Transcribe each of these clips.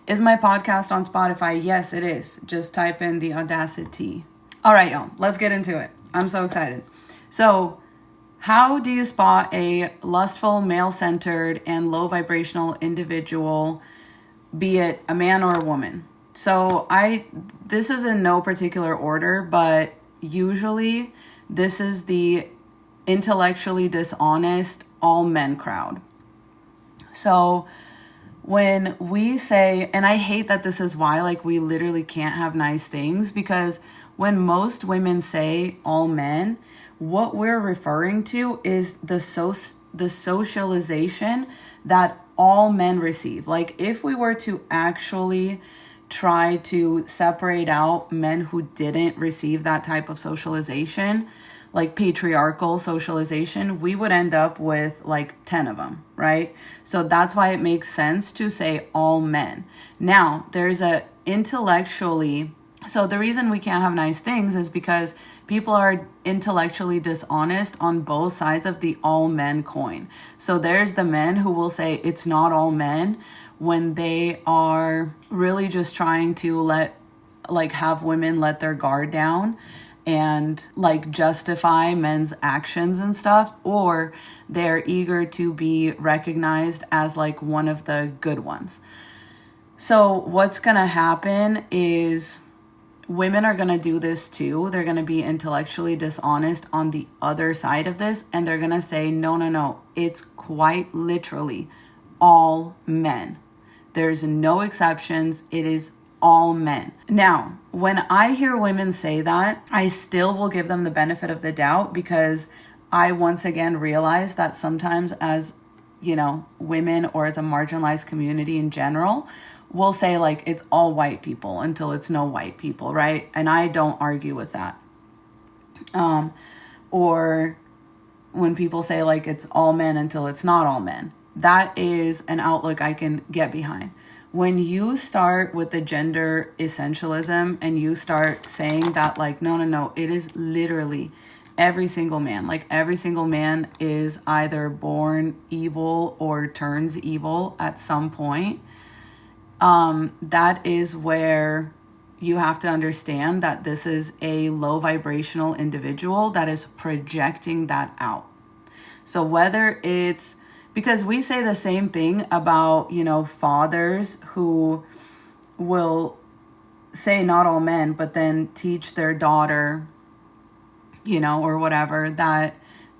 Is my podcast on Spotify? Yes, it is. Just type in the Audacity. All right, y'all, let's get into it. I'm so excited. So, how do you spot a lustful, male-centered, and low vibrational individual, be it a man or a woman? So this is in no particular order, but usually this is the intellectually dishonest all men crowd. So when we say, and I hate that this is why, like, we literally can't have nice things, because when most women say all men, what we're referring to is the socialization that all men receive. Like, if we were to actually try to separate out men who didn't receive that type of socialization, like patriarchal socialization, we would end up with like 10 of them, right? So that's why it makes sense to say all men. Now, there's a intellectually, so the reason we can't have nice things is because people are intellectually dishonest on both sides of the all men coin. So there's the men who will say it's not all men when they are really just trying to have women let their guard down and like justify men's actions and stuff, or they're eager to be recognized as like one of the good ones. So what's gonna happen is women are gonna do this too. They're gonna be intellectually dishonest on the other side of this, and they're gonna say, no, it's quite literally all men. There's no exceptions. It is all men. Now, when I hear women say that, I still will give them the benefit of the doubt, because I once again realize that sometimes as, women or as a marginalized community in general, we'll say like it's all white people until it's no white people, right? And I don't argue with that. Or when people say like it's all men until it's not all men. That is an outlook I can get behind. When you start with the gender essentialism and you start saying that like, no, it is literally every single man. Like every single man is either born evil or turns evil at some point. That is where you have to understand that this is a low vibrational individual that is projecting that out. So whether it's, because we say the same thing about, fathers who will say not all men, but then teach their daughter, or whatever, that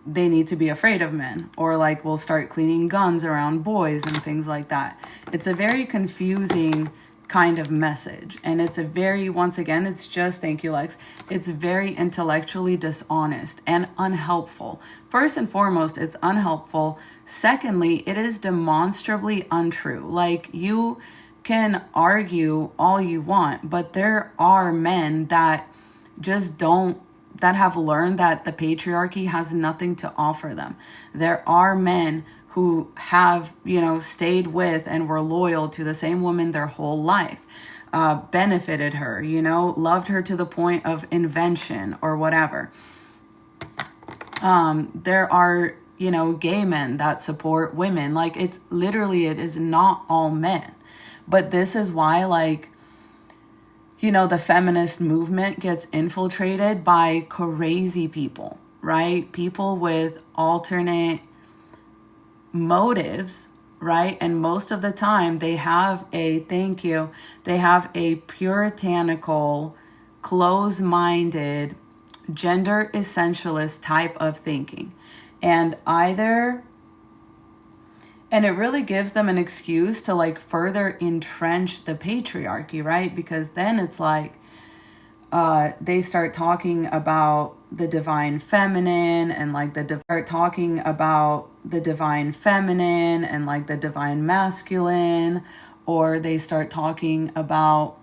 they need to be afraid of men, or like will start cleaning guns around boys and things like that. It's a very confusing kind of message. And it's a very, once again, it's just, thank you, Lex. It's very intellectually dishonest and unhelpful. First and foremost, it's unhelpful. Secondly, it is demonstrably untrue. Like, you can argue all you want, but there are men that just that have learned that the patriarchy has nothing to offer them. There are men who have, stayed with and were loyal to the same woman their whole life, benefited her, loved her to the point of invention or whatever. There are, gay men that support women. Like, it is not all men. But this is why, like, the feminist movement gets infiltrated by crazy people, right? People with alternate motives, right? And most of the time they have a puritanical, close-minded, gender essentialist type of thinking. And it really gives them an excuse to like further entrench the patriarchy, right? Because then it's like they start talking about the divine feminine and like the divine masculine, or they start talking about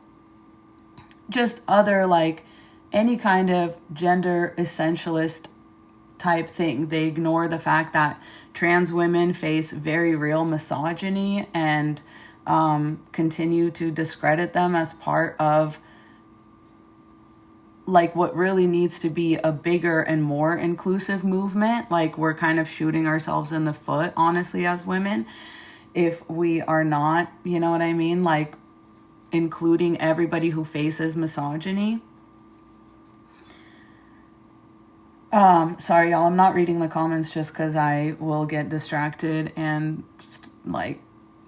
just other like any kind of gender essentialist type thing. They ignore the fact that trans women face very real misogyny and continue to discredit them as part of like what really needs to be a bigger and more inclusive movement. Like, we're kind of shooting ourselves in the foot, honestly, as women, if we are not, you know what I mean? Like, including everybody who faces misogyny. Sorry, y'all, I'm not reading the comments just because I will get distracted and just, like,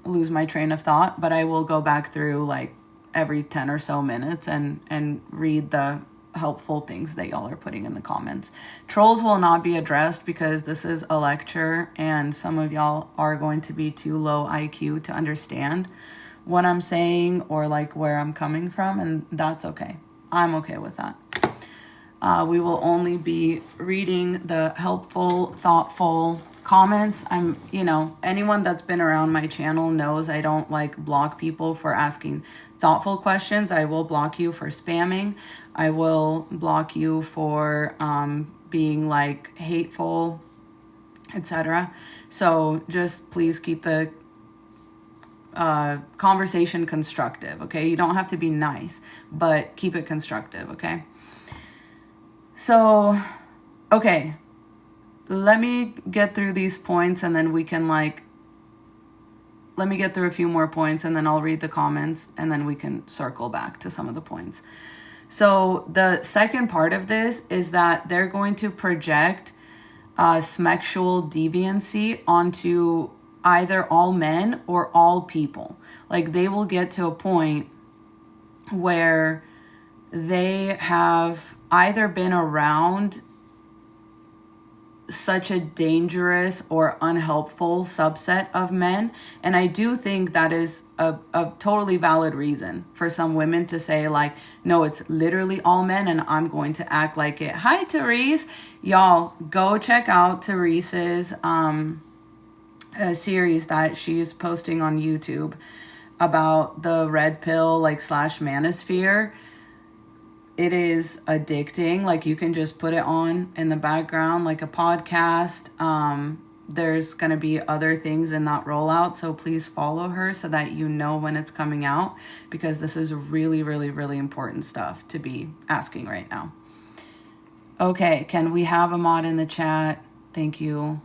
lose my train of thought, but I will go back through like every 10 or so minutes and read the helpful things that y'all are putting in the comments. Trolls will not be addressed because this is a lecture and some of y'all are going to be too low IQ to understand what I'm saying or like where I'm coming from, and that's okay. I'm okay with that. We will only be reading the helpful, thoughtful comments. Anyone that's been around my channel knows I don't like block people for asking thoughtful questions. I will block you for spamming. I will block you for being like hateful, etc. So just please keep the conversation constructive, okay? You don't have to be nice, but keep it constructive, okay? So, okay, let me get through these points and then we can let me get through a few more points and then I'll read the comments and then we can circle back to some of the points. So the second part of this is that they're going to project sexual deviancy onto either all men or all people. Like they will get to a point where they have either been around such a dangerous or unhelpful subset of men. And I do think that is a totally valid reason for some women to say like, no, it's literally all men and I'm going to act like it. Hi, Therese. Y'all, go check out Therese's series that she's posting on YouTube about the red pill / manosphere. It is addicting. Like you can just put it on in the background like a podcast. There's going to be other things in that rollout. So please follow her so that you know when it's coming out, because this is really, really, really important stuff to be asking right now. Okay, can we have a mod in the chat? Thank you.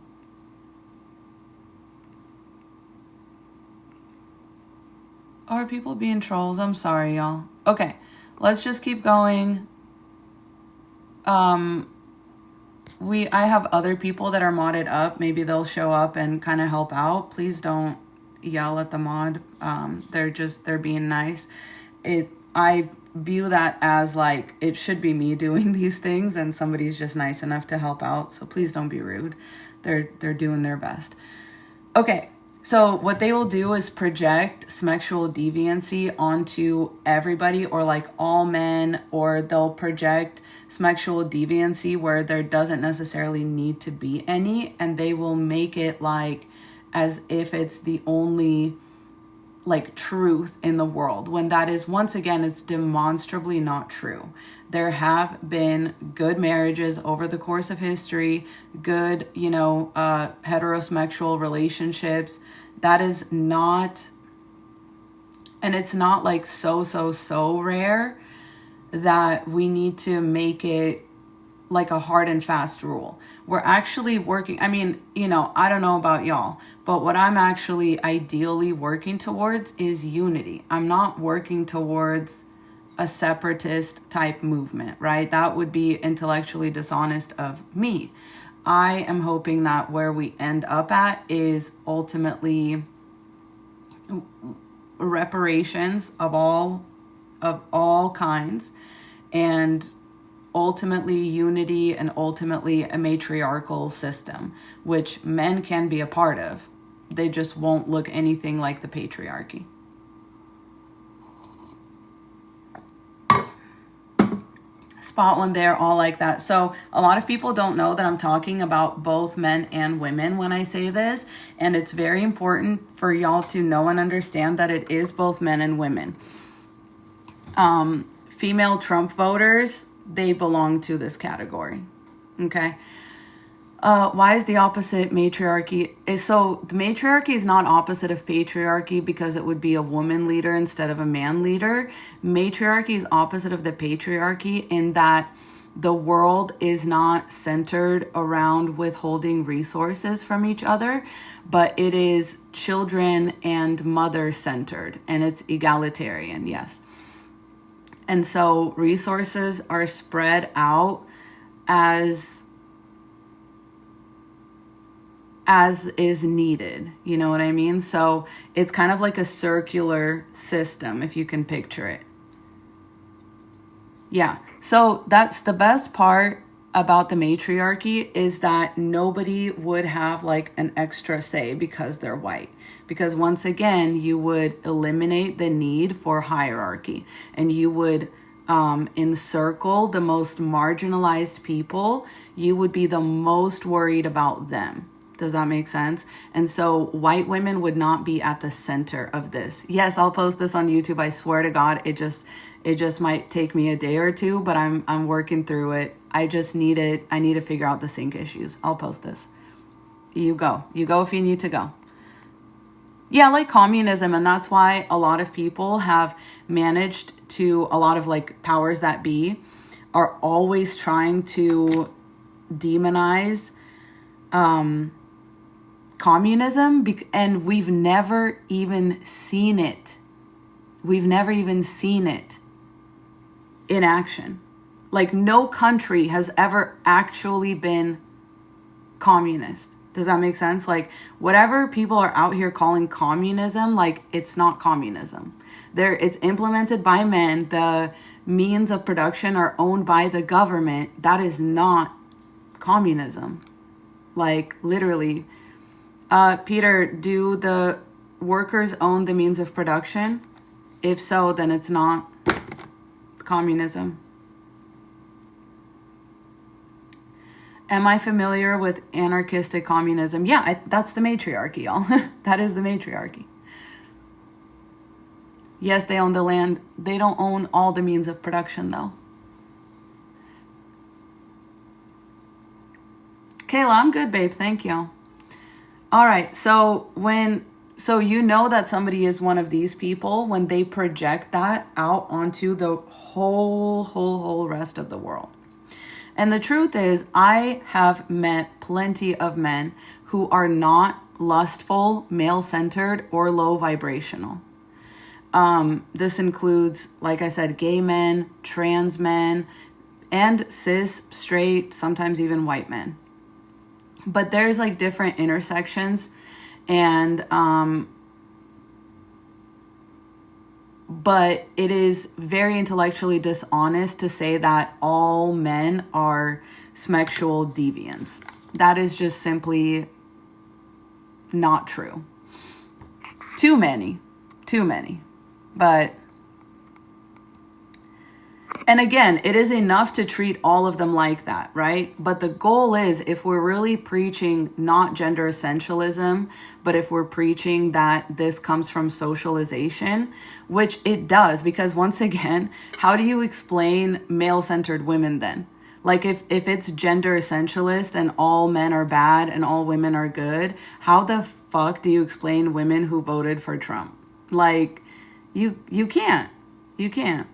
Are people being trolls? I'm sorry, y'all. Okay. Let's just keep going. I have other people that are modded up. Maybe they'll show up and kind of help out. Please don't yell at the mod. They're being nice. I view that as like, it should be me doing these things and somebody's just nice enough to help out. So please don't be rude. They're doing their best. Okay. So what they will do is project sexual deviancy onto everybody or like all men, or they'll project sexual deviancy where there doesn't necessarily need to be any, and they will make it like as if it's the only like truth in the world, when that is, once again, it's demonstrably not true. There have been good marriages over the course of history, good, heterosexual relationships. That is not, and it's not like so rare that we need to make it like a hard and fast rule. We're actually working, I don't know about y'all, but what I'm actually ideally working towards is unity. I'm not working towards a separatist type movement, right? That would be intellectually dishonest of me. I am hoping that where we end up at is ultimately reparations of all kinds, and ultimately unity, and ultimately a matriarchal system, which men can be a part of. They just won't look anything like the patriarchy. Spot one there, all like that. So a lot of people don't know that I'm talking about both men and women when I say this, and it's very important for y'all to know and understand that it is both men and women. Female Trump voters, they belong to this category. Okay. Why is the opposite matriarchy? So the matriarchy is not opposite of patriarchy because it would be a woman leader instead of a man leader. Matriarchy is opposite of the patriarchy in that the world is not centered around withholding resources from each other, but it is children and mother centered, and it's egalitarian, yes. And so resources are spread out as is needed. You know what I mean? So it's kind of like a circular system, if you can picture it. Yeah. So that's the best part about the matriarchy, is that nobody would have like an extra say because they're white. Because once again, you would eliminate the need for hierarchy, and you would encircle the most marginalized people. You would be the most worried about them. Does that make sense? And so white women would not be at the center of this. Yes, I'll post this on YouTube. I swear to God, it just might take me a day or two, but I'm working through it. I need to figure out the sink issues. I'll post this. You go if you need to go. Yeah, like communism. And that's why a lot of people have managed to, a lot of like powers that be are always trying to demonize communism, and we've never even seen it. We've never even seen it in action. Like, no country has ever actually been communist. Does that make sense? Like, whatever people are out here calling communism, like, it's not communism. It's implemented by men. The means of production are owned by the government. That is not communism. Like, literally. Peter, do the workers own the means of production? If so, then it's not communism. Am I familiar with anarchistic communism? Yeah, that's the matriarchy, y'all. That is the matriarchy. Yes, they own the land. They don't own all the means of production, though. Kayla, I'm good, babe. Thank you. All right. So you know that somebody is one of these people when they project that out onto the whole rest of the world. And the truth is, I have met plenty of men who are not lustful, male-centered, or low vibrational. This includes, like I said, gay men, trans men, and cis, straight, sometimes even white men. But there's like different intersections, and but it is very intellectually dishonest to say that all men are sexual deviants. That is just simply not true. Too many. But, and again, it is enough to treat all of them like that, right? But the goal is, if we're really preaching not gender essentialism, but if we're preaching that this comes from socialization, which it does, because once again, how do you explain male-centered women then? Like, if it's gender essentialist and all men are bad and all women are good, how the fuck do you explain women who voted for Trump? Like, you can't. You can't.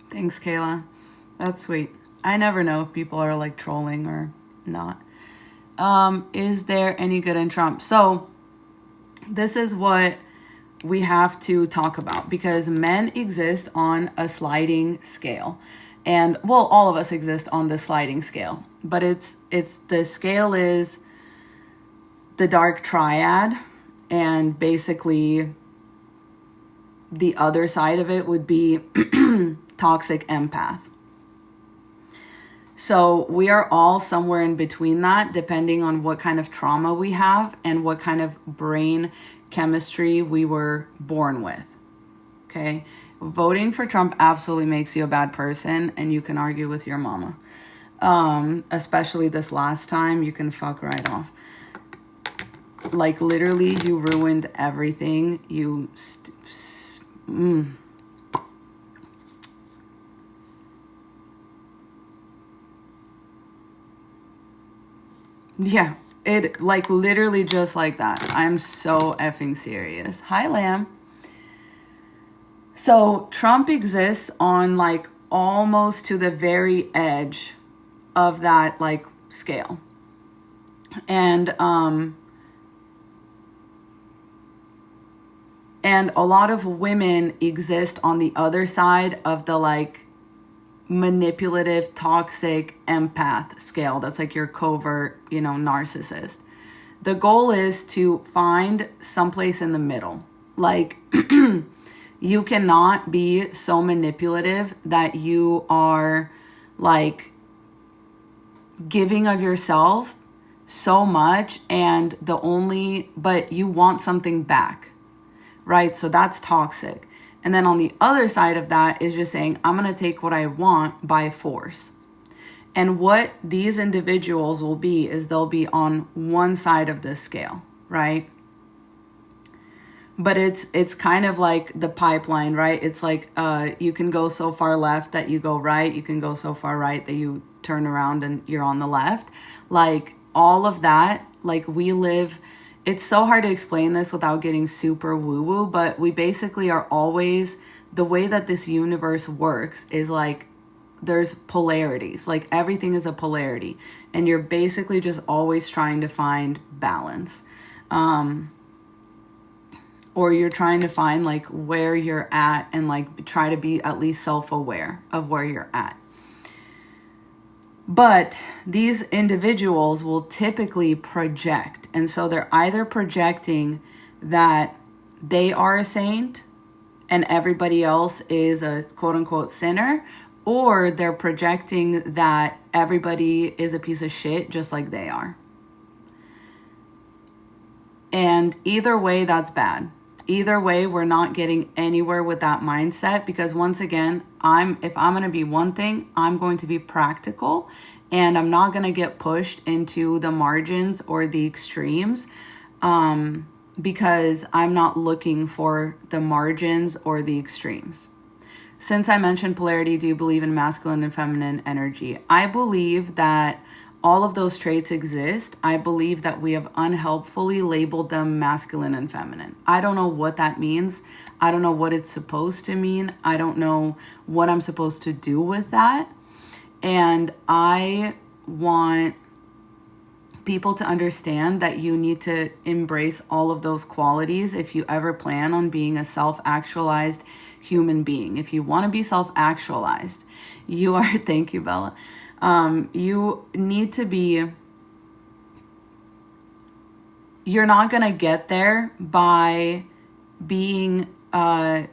Thanks, Kayla. That's sweet. I never know if people are like trolling or not. Is there any good in Trump? So this is what we have to talk about, because men exist on a sliding scale, and well, all of us exist on the sliding scale, but it's the scale is the dark triad, and basically the other side of it would be toxic empath. So we are all somewhere in between that, depending on what kind of trauma we have and what kind of brain chemistry we were born with. Okay? Voting for Trump absolutely makes you a bad person, and you can argue with your mama. Especially this last time, you can fuck right off. Like, literally, you ruined everything. Yeah, it like literally just like that. I'm so effing serious. Hi, Lamb. So Trump exists on like almost to the very edge of that like scale. And a lot of women exist on the other side of the like manipulative, toxic empath scale. That's like your covert, you know, narcissist. The goal is to find someplace in the middle. Like, you cannot be so manipulative that you are like giving of yourself so much but you want something back, right? So that's toxic. And then on the other side of that is just saying, I'm going to take what I want by force. And what these individuals will be is they'll be on one side of this scale, right? But it's kind of like the pipeline, right? It's like you can go so far left that you go right. You can go so far right that you turn around and you're on the left. Like all of that, like we live, it's so hard to explain this without getting super woo-woo, but we basically are always, the way that this universe works is like there's polarities. Like everything is a polarity. And you're basically just always trying to find balance. Or you're trying to find like where you're at and like try to be at least self-aware of where you're at. But these individuals will typically project. And so they're either projecting that they are a saint and everybody else is a quote unquote sinner, or they're projecting that everybody is a piece of shit just like they are. And either way, that's bad. Either way, we're not getting anywhere with that mindset, because once again, if I'm going to be one thing, I'm going to be practical, and I'm not going to get pushed into the margins or the extremes, because I'm not looking for the margins or the extremes. Since I mentioned polarity, do you believe in masculine and feminine energy? I believe that all of those traits exist. I believe that we have unhelpfully labeled them masculine and feminine. I don't know what that means. I don't know what it's supposed to mean. I don't know what I'm supposed to do with that. And I want people to understand that you need to embrace all of those qualities if you ever plan on being a self-actualized human being. If you want to be self-actualized, you are, thank you, Bella. You need to be, you're not going to get there by being in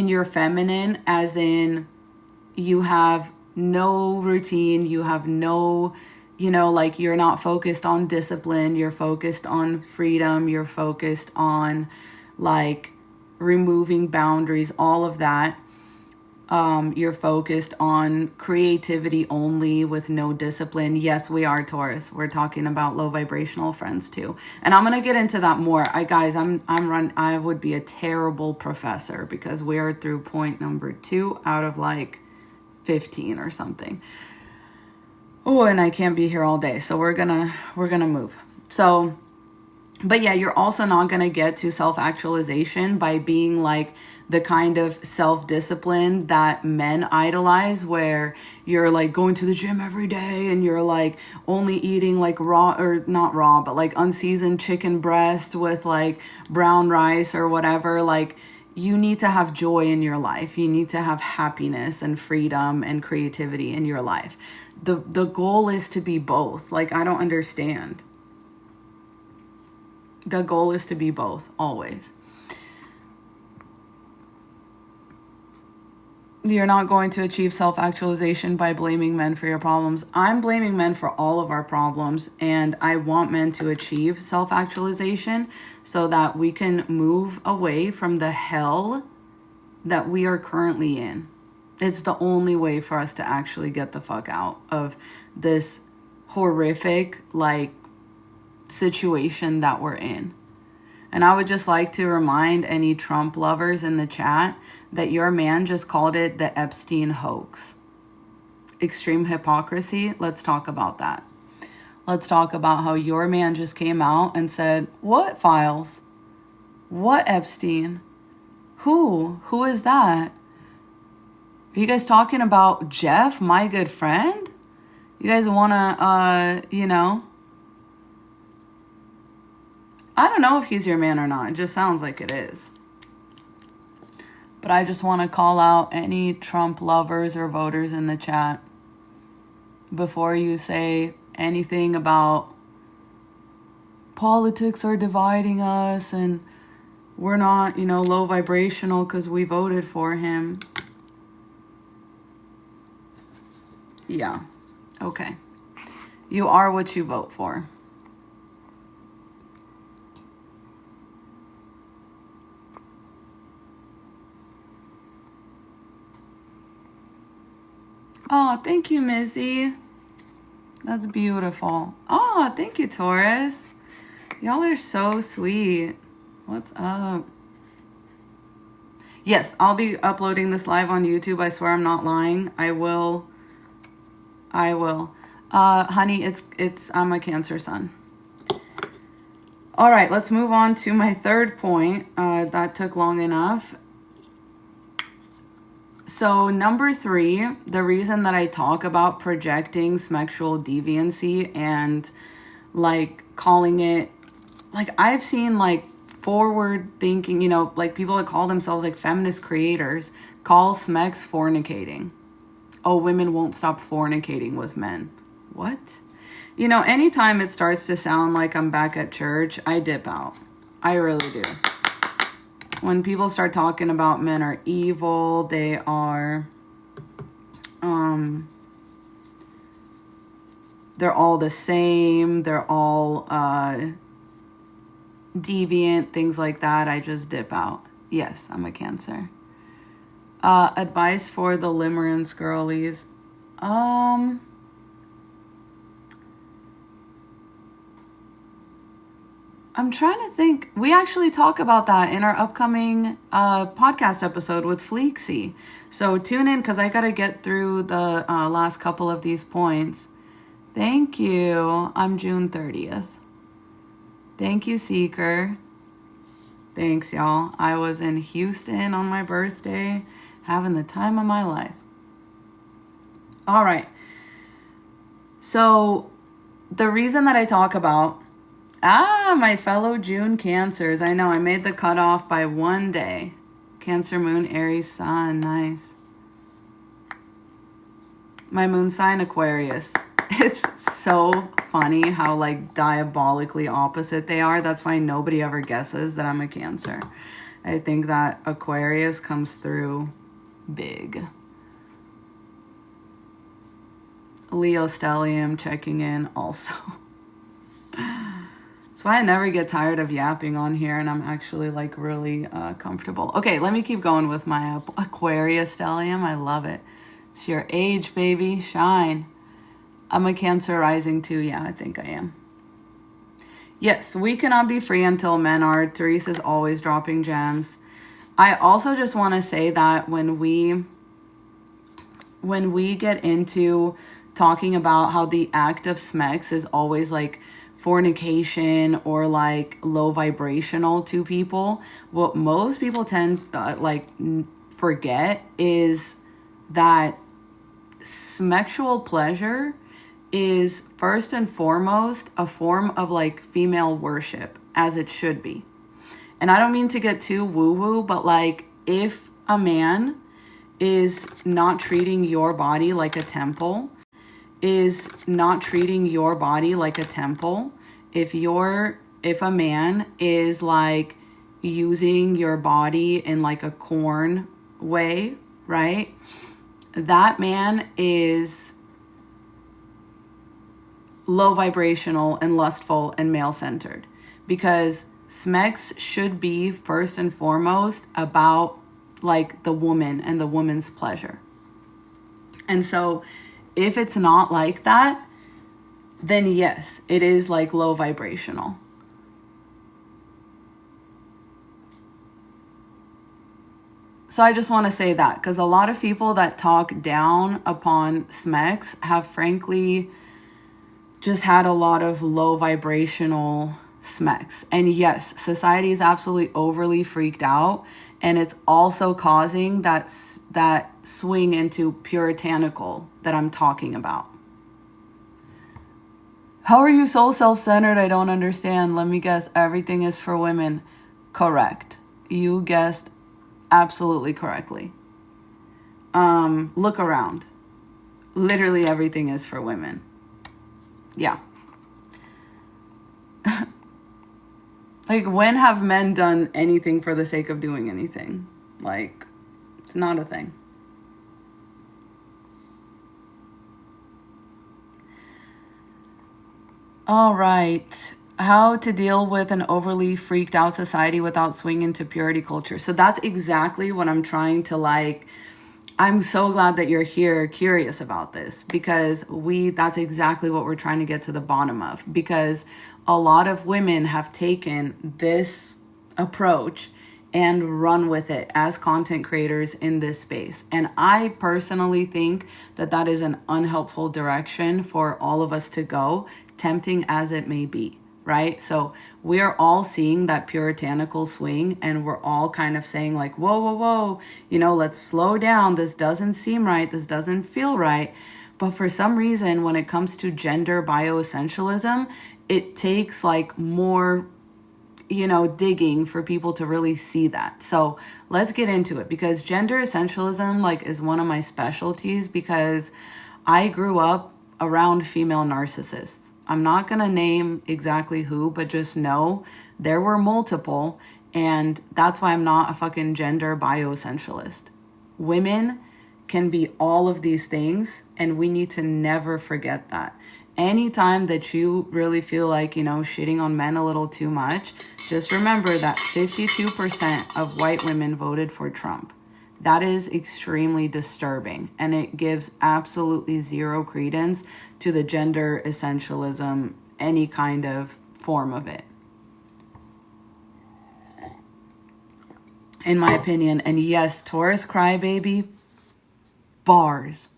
your feminine, as in you have no routine, you have no, like you're not focused on discipline, you're focused on freedom, you're focused on like removing boundaries, all of that. You're focused on creativity only with no discipline. Yes, we are Taurus. We're talking about low vibrational friends too. And I'm going to get into that more. I would be a terrible professor because we are through point number 2 out of like 15 or something. Oh, and I can't be here all day. So we're going to move. So, but yeah, you're also not going to get to self-actualization by being like the kind of self-discipline that men idolize, where you're like going to the gym every day and you're like only eating like raw, or not raw, but like unseasoned chicken breast with like brown rice or whatever. Like you need to have joy in your life. You need to have happiness and freedom and creativity in your life. The goal is to be both. Like, I don't understand. The goal is to be both, always. You're not going to achieve self-actualization by blaming men for your problems. I'm blaming men for all of our problems, and I want men to achieve self-actualization so that we can move away from the hell that we are currently in. It's the only way for us to actually get the fuck out of this horrific, like, situation that we're in. And I would just like to remind any Trump lovers in the chat that your man just called it the Epstein hoax. Extreme hypocrisy. Let's talk about that. Let's talk about how your man just came out and said, what files? What Epstein? Who? Who is that? Are you guys talking about Jeff, my good friend? You guys want to, you know, I don't know if he's your man or not. It just sounds like it is. But I just want to call out any Trump lovers or voters in the chat before you say anything about politics are dividing us and we're not, you know, low vibrational because we voted for him. Yeah. Okay. You are what you vote for. Oh, thank you, Missy. That's beautiful. Oh, thank you, Taurus. Y'all are so sweet. What's up? Yes, I'll be uploading this live on YouTube. I swear I'm not lying. I will. Honey, I'm a Cancer sun. All right, let's move on to my third point. That took long enough. So number 3, the reason that I talk about projecting sexual deviancy and like calling it, like I've seen like forward thinking, you know, like people that call themselves like feminist creators call smex fornicating. Oh, women won't stop fornicating with men. What? You know, anytime it starts to sound like I'm back at church, I dip out. I really do. When people start talking about men are evil, they are, they're all the same, they're all deviant, things like that, I just dip out. Yes, I'm a Cancer. Advice for the limerence girlies. I'm trying to think. We actually talk about that in our upcoming podcast episode with Fleeksy. So tune in because I got to get through the last couple of these points. Thank you. I'm June 30th. Thank you, Seeker. Thanks, y'all. I was in Houston on my birthday, having the time of my life. All right. So the reason that I talk about my fellow June Cancers. I know I made the cutoff by 1 day. Cancer moon, Aries sun. Nice. My moon sign, Aquarius. It's so funny how like diabolically opposite they are. That's why nobody ever guesses that I'm a Cancer. I think that Aquarius comes through big. Leo stellium checking in also. That's why I never get tired of yapping on here, and I'm actually like really comfortable. Okay, let me keep going with my Aquarius stellium. I love it. It's your age, baby. Shine. I'm a Cancer rising too. Yeah, I think I am. Yes, we cannot be free until men are. Teresa's always dropping gems. I also just want to say that when we get into talking about how the act of smex is always like fornication or like low vibrational to people, what most people tend like forget is that sexual pleasure is first and foremost a form of like female worship, as it should be. And I don't mean to get too woo-woo, but like if a man is not treating your body like a temple, if a man is like using your body in like a corn way, right? That man is low vibrational and lustful and male centered, because smex should be first and foremost about like the woman and the woman's pleasure. And so if it's not like that, then yes, it is like low vibrational. So I just want to say that, because a lot of people that talk down upon smex have frankly just had a lot of low vibrational smecks. And yes, society is absolutely overly freaked out, and it's also causing that swing into puritanical that I'm talking about. How are you so self-centered? I don't understand. Let me guess, everything is for women. Correct. You guessed absolutely correctly. Look around. Literally everything is for women. Yeah. Like, when have men done anything for the sake of doing anything? Like, it's not a thing. All right. How to deal with an overly freaked out society without swinging to purity culture. So that's exactly what I'm trying to like. I'm so glad that you're here curious about this, because that's exactly what we're trying to get to the bottom of, because a lot of women have taken this approach and run with it as content creators in this space. And I personally think that that is an unhelpful direction for all of us to go, tempting as it may be, right? So we're all seeing that puritanical swing, and we're all kind of saying like, whoa, whoa, whoa, you know, let's slow down. This doesn't seem right. This doesn't feel right. But for some reason, when it comes to gender bioessentialism, it takes like more, you know, digging for people to really see that. So let's get into it, because gender essentialism like is one of my specialties, because I grew up around female narcissists. I'm not going to name exactly who, but just know there were multiple, and that's why I'm not a fucking gender bioessentialist. Women can be all of these things, and we need to never forget that. Anytime that you really feel like, you know, shitting on men a little too much, just remember that 52% of white women voted for Trump. That is extremely disturbing, and it gives absolutely zero credence to the gender essentialism, any kind of form of it, in my opinion. And yes, Taurus crybaby, bars.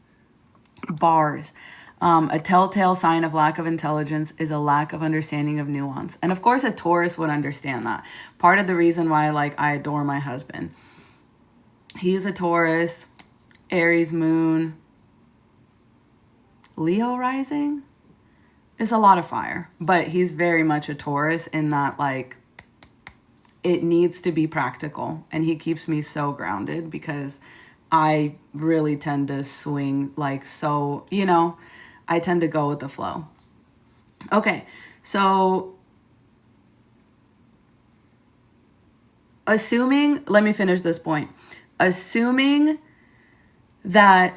A telltale sign of lack of intelligence is a lack of understanding of nuance. And of course, a Taurus would understand that. Part of the reason why I adore my husband. He's a Taurus, Aries moon, Leo rising. It's a lot of fire, but he's very much a Taurus in that like it needs to be practical, and he keeps me so grounded, because I really tend to swing like, so, you know, I tend to go with the flow. Okay, so let me finish this point. Assuming that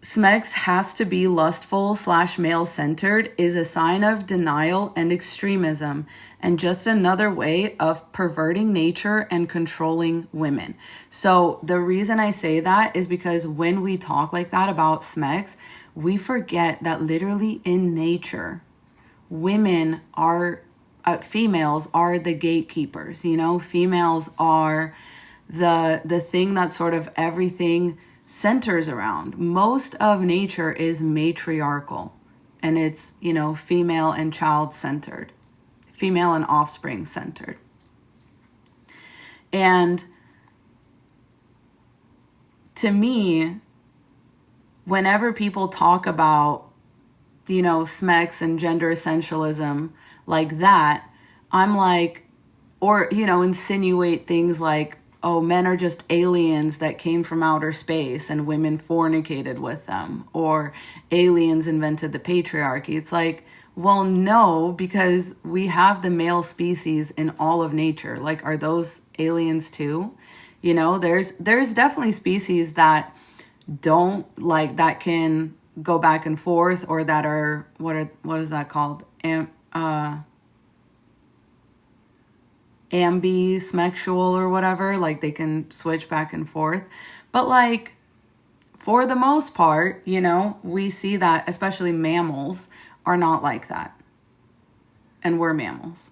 Smex has to be lustful / male-centered is a sign of denial and extremism, and just another way of perverting nature and controlling women. So the reason I say that is because when we talk like that about Smex, we forget that literally in nature, women are, females are the gatekeepers, you know? Females are the thing that sort of everything centers around. Most of nature is matriarchal, and it's, you know, female and child centered, female and offspring centered. And to me, whenever people talk about, you know, Smex and gender essentialism like that, I'm like, or, you know, insinuate things like, oh, men are just aliens that came from outer space and women fornicated with them, or aliens invented the patriarchy. It's like, well, no, because we have the male species in all of nature. Like, are those aliens too? You know, there's definitely species that don't like, that can go back and forth, or that are, what is that called? Ambisexual or whatever, like they can switch back and forth. But like, for the most part, you know, we see that especially mammals are not like that. And we're mammals.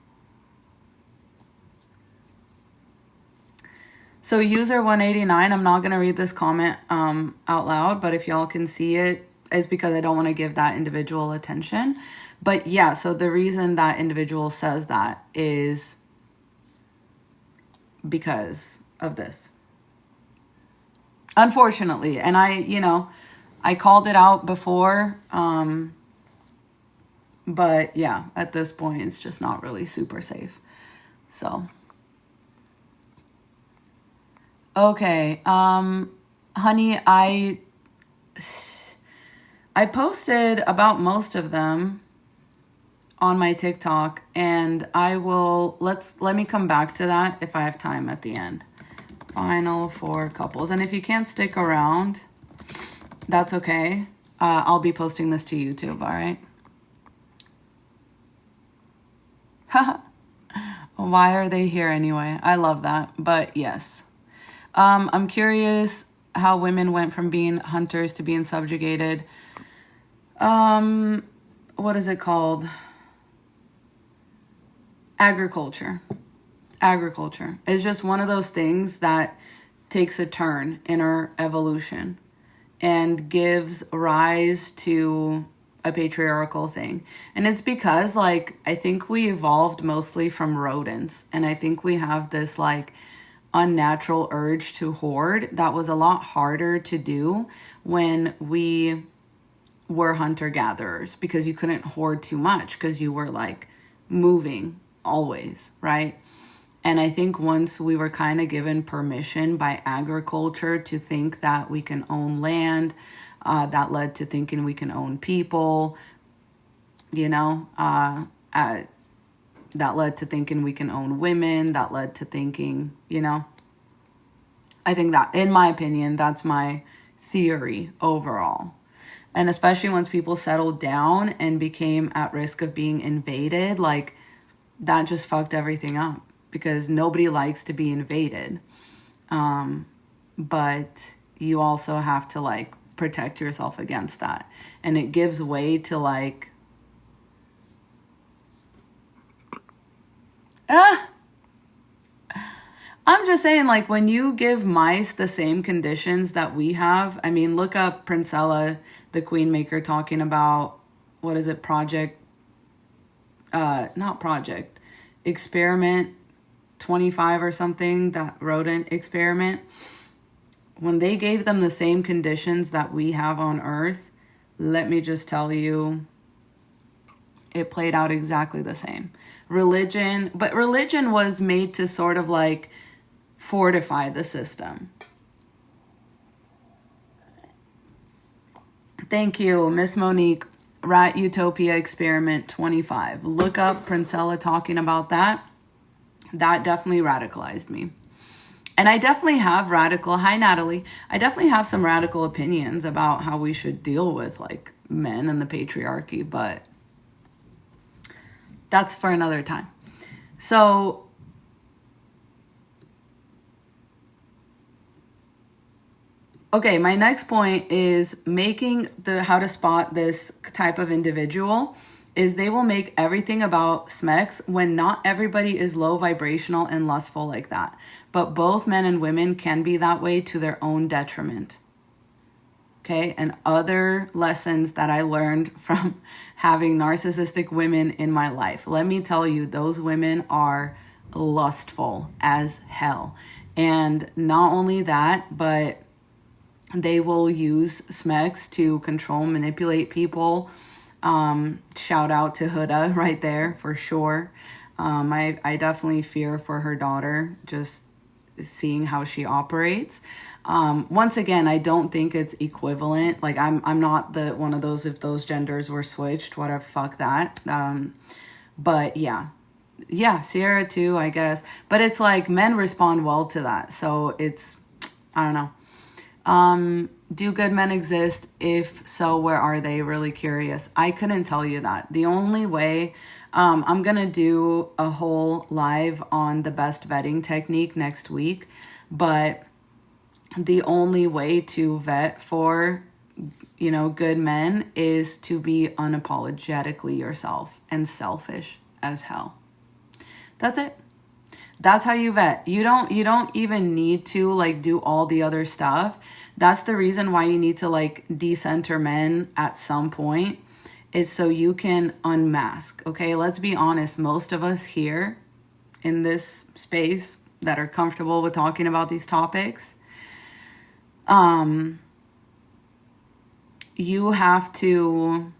So user 189, I'm not going to read this comment out loud, but if y'all can see it, is because I don't want to give that individual attention. But yeah, so the reason that individual says that is because of this. Unfortunately. And I called it out before. But yeah, at this point, it's just not really super safe. So, okay. Honey, I posted about most of them on my TikTok, and let me come back to that if I have time at the end. Final 4 couples. And if you can't stick around, that's okay. I'll be posting this to YouTube, all right? Why are they here anyway? I love that. But yes. I'm curious how women went from being hunters to being subjugated. What is it called? Agriculture. Agriculture is just one of those things that takes a turn in our evolution and gives rise to a patriarchal thing. And it's because, like, I think we evolved mostly from rodents, and I think we have this like unnatural urge to hoard that was a lot harder to do when we were hunter-gatherers, because you couldn't hoard too much because you were like moving always, right? And I think once we were kind of given permission by agriculture to think that we can own land, that led to thinking we can own people, that led to thinking we can own women, that led to thinking, I think that, in my opinion, that's my theory overall. And especially once people settled down and became at risk of being invaded, like, that just fucked everything up, because nobody likes to be invaded. But you also have to like protect yourself against that. And it gives way to like, I'm just saying, like, when you give mice the same conditions that we have, I mean, look up Princella, the Queen Maker, talking about, what is it, Experiment 25 or something, that rodent experiment. When they gave them the same conditions that we have on Earth, let me just tell you, it played out exactly the same. Religion was made to sort of like fortify the system. Thank you, Miss Monique. Rat Utopia Experiment 25. Look up Princella talking about that. That definitely radicalized me. And I definitely have hi Natalie, I definitely have some radical opinions about how we should deal with like men and the patriarchy, but that's for another time. So okay, my next point is making how to spot this type of individual is they will make everything about smex when not everybody is low vibrational and lustful like that. But both men and women can be that way to their own detriment. Okay, and other lessons that I learned from having narcissistic women in my life. Let me tell you, those women are lustful as hell. And not only that, but they will use smex to control, manipulate people. Shout out to Huda right there for sure. I definitely fear for her daughter, just seeing how she operates. Once again, I don't think it's equivalent. Like, I'm not the one of those, if those genders were switched, whatever, fuck that. But yeah, Sierra too, I guess. But it's like men respond well to that. So it's, I don't know. Do good men exist? If so, where are they? Really curious. I couldn't tell you that. The only way, I'm going to do a whole live on the best vetting technique next week, but the only way to vet for, good men is to be unapologetically yourself and selfish as hell. That's it. That's how you vet. You don't even need to like do all the other stuff. That's the reason why you need to like decenter men at some point, is so you can unmask. Okay, let's be honest. Most of us here in this space that are comfortable with talking about these topics, you have to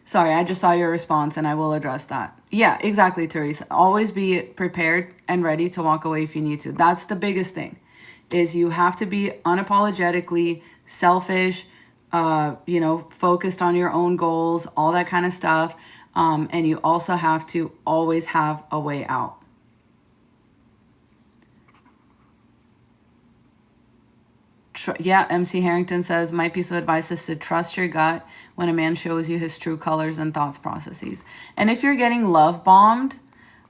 sorry, I just saw your response and I will address that. Yeah, exactly, Teresa. Always be prepared and ready to walk away if you need to. That's the biggest thing, is you have to be unapologetically selfish, focused on your own goals, all that kind of stuff. And you also have to always have a way out. Yeah, MC Harrington says, my piece of advice is to trust your gut when a man shows you his true colors and thoughts processes. And if you're getting love bombed,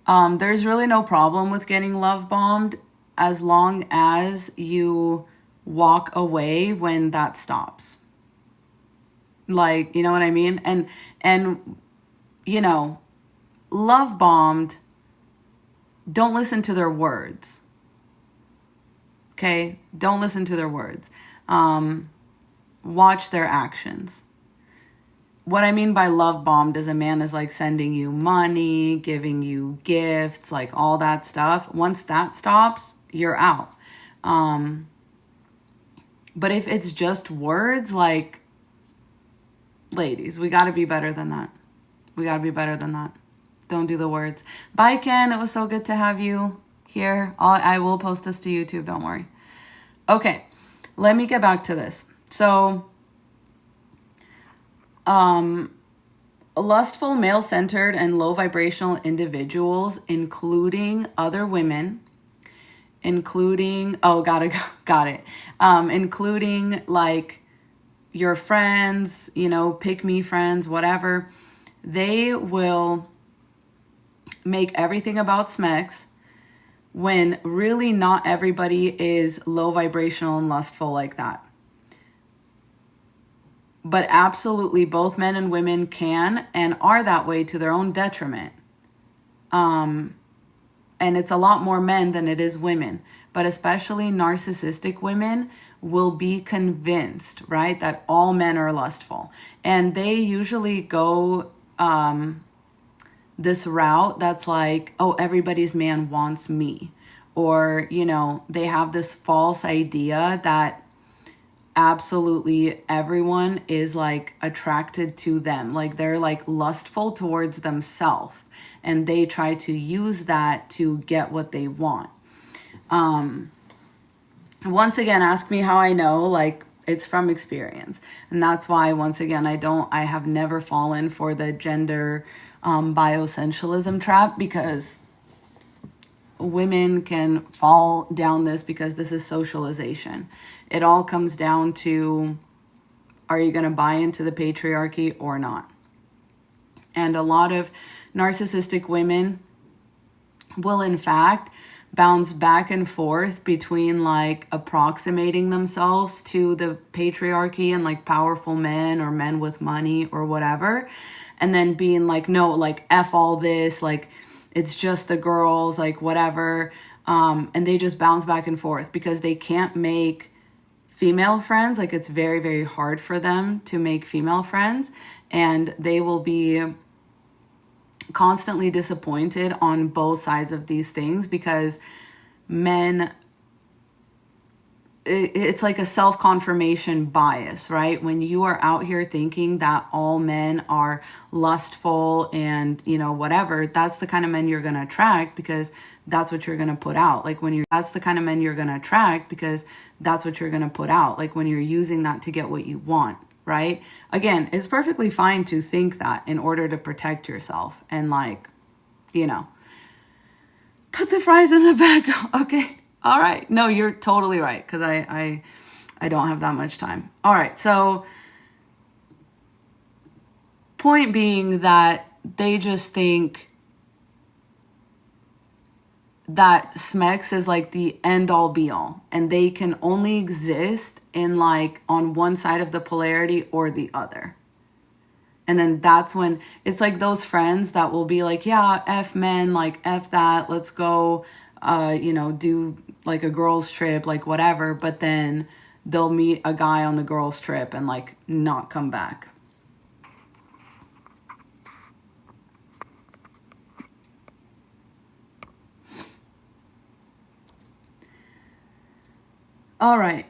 there's really no problem with getting love bombed, as long as you walk away when that stops. Like, you know what I mean? And love bombed, don't listen to their words. Okay, don't listen to their words. Watch their actions. What I mean by love bombed is a man is like sending you money, giving you gifts, like all that stuff. Once that stops, you're out. But if it's just words, like, ladies, we got to be better than that. We got to be better than that. Don't do the words. Bye, Ken. It was so good to have you here. I will post this to YouTube, don't worry. Okay, let me get back to this. So, lustful, male-centered, and low vibrational individuals, including other women, including like your friends, pick me friends, whatever, they will make everything about smex, when really not everybody is low vibrational and lustful like that. But absolutely both men and women can and are that way to their own detriment. And it's a lot more men than it is women. But especially narcissistic women will be convinced, right, that all men are lustful. And they usually go this route that's like, oh, everybody's man wants me. Or, they have this false idea that absolutely everyone is like attracted to them. Like they're like lustful towards themselves. And they try to use that to get what they want. Once again, ask me how I know, like it's from experience. And that's why, once again, I have never fallen for the gender bioessentialism trap, because women can fall down this because this is socialization. It all comes down to, are you going to buy into the patriarchy or not? And a lot of narcissistic women will in fact bounce back and forth between like approximating themselves to the patriarchy and like powerful men or men with money or whatever, and then being like, no, like F all this, like it's just the girls, like whatever. And they just bounce back and forth because they can't make female friends. Like it's very, very hard for them to make female friends, and they will be constantly disappointed on both sides of these things because men, it's like a self-confirmation bias, right? When you are out here thinking that all men are lustful and, whatever, that's the kind of men you're going to attract because that's what you're going to put out. That's the kind of men you're going to attract because that's what you're going to put out. Like when you're using that to get what you want, right? Again, it's perfectly fine to think that in order to protect yourself and put the fries in the bag. Okay. All right. No, you're totally right. Cause I don't have that much time. All right. So point being that they just think that SMEX is like the end all be all, and they can only exist in like on one side of the polarity or the other. And then that's when it's like those friends that will be like, yeah, F men, like F that, let's go, do like a girls trip, like whatever. But then they'll meet a guy on the girls trip and like not come back. All right.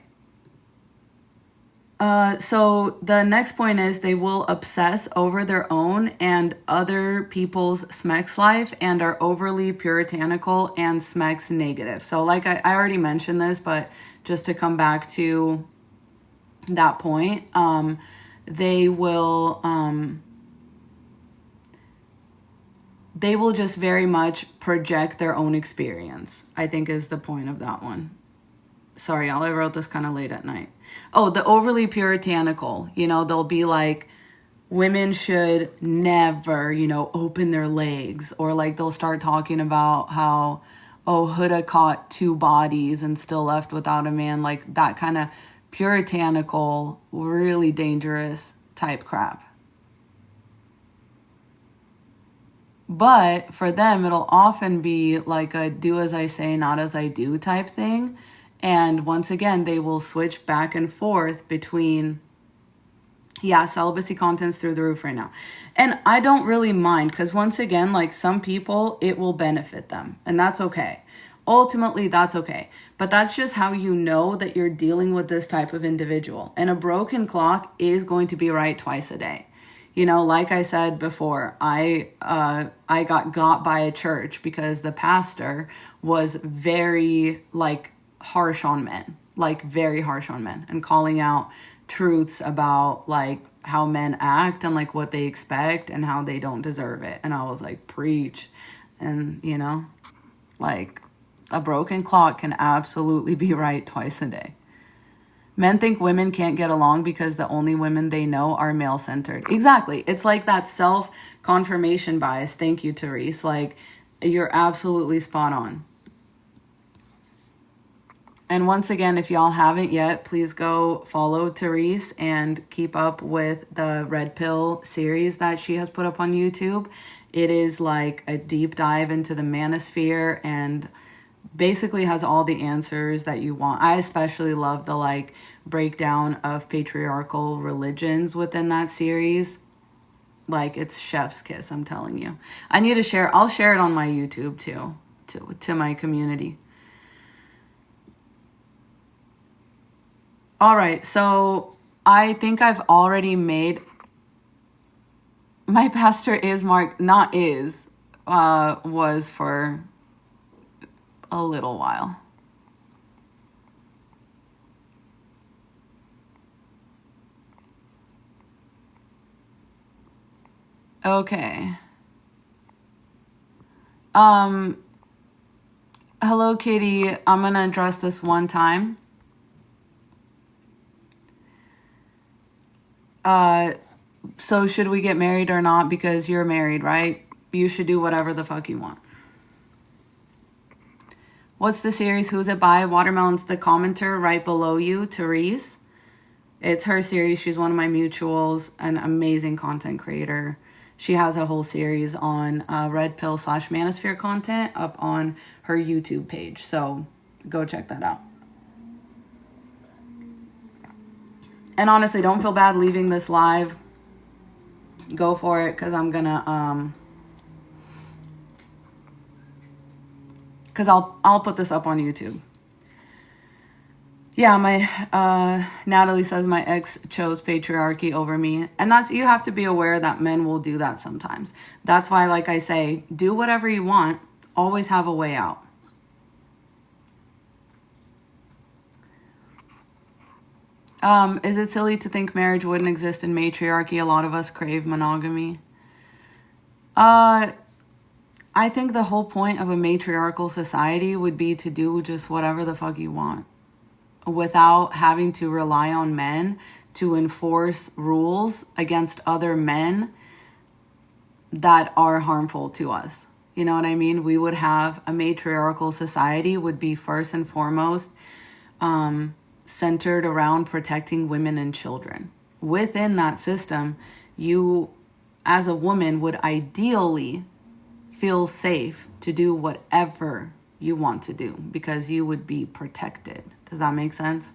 So the next point is they will obsess over their own and other people's smex life and are overly puritanical and smex negative. So like I already mentioned this, but just to come back to that point, they will just very much project their own experience, I think is the point of that one. Sorry, y'all, I wrote this kind of late at night. Oh, the overly puritanical, they'll be like, women should never, open their legs. Or like they'll start talking about how, oh, Huda caught 2 bodies and still left without a man. Like that kind of puritanical, really dangerous type crap. But for them, it'll often be like a do as I say, not as I do type thing. And once again, they will switch back and forth between, celibacy content's through the roof right now. And I don't really mind because once again, like some people, it will benefit them. And that's okay. Ultimately, that's okay. But that's just how you know that you're dealing with this type of individual. And a broken clock is going to be right twice a day. Like I said before, I got by a church because the pastor was very harsh on men, very harsh on men, and calling out truths about how men act and what they expect and how they don't deserve it. And I was like, preach. And a broken clock can absolutely be right twice a day. Men think women can't get along because the only women they know are male-centered. Exactly. It's like that self-confirmation bias. Thank you, Therese. You're absolutely spot on. And once again, if y'all haven't yet, please go follow Therese and keep up with the Red Pill series that she has put up on YouTube. It is like a deep dive into the manosphere and basically has all the answers that you want. I especially love the breakdown of patriarchal religions within that series. It's chef's kiss, I'm telling you. I need to share. I'll share it on my YouTube too, to my community. All right, so I think I've already made, my pastor is Mark, not is, was for a little while. Okay. Hello, Katie. I'm going to address this one time. So should we get married or not? Because you're married, right? You should do whatever the fuck you want. What's the series? Who's it by? Watermelon's the commenter right below you, Therese. It's her series. She's one of my mutuals, an amazing content creator. She has a whole series on Red Pill / Manosphere content up on her YouTube page. So go check that out. And honestly, don't feel bad leaving this live. Go for it, because I'm gonna because I'll put this up on YouTube. Yeah, my Natalie says my ex chose patriarchy over me. And that's, you have to be aware that men will do that sometimes. That's why, like I say, do whatever you want. Always have a way out. Is it silly to think marriage wouldn't exist in matriarchy? A lot of us crave monogamy. I think the whole point of a matriarchal society would be to do just whatever the fuck you want without having to rely on men to enforce rules against other men that are harmful to us. You know what I mean? We would have a matriarchal society would be first and foremost centered around protecting women and children. Within that system, you as a woman, would ideally feel safe to do whatever you want to do because you would be protected. Does that make sense?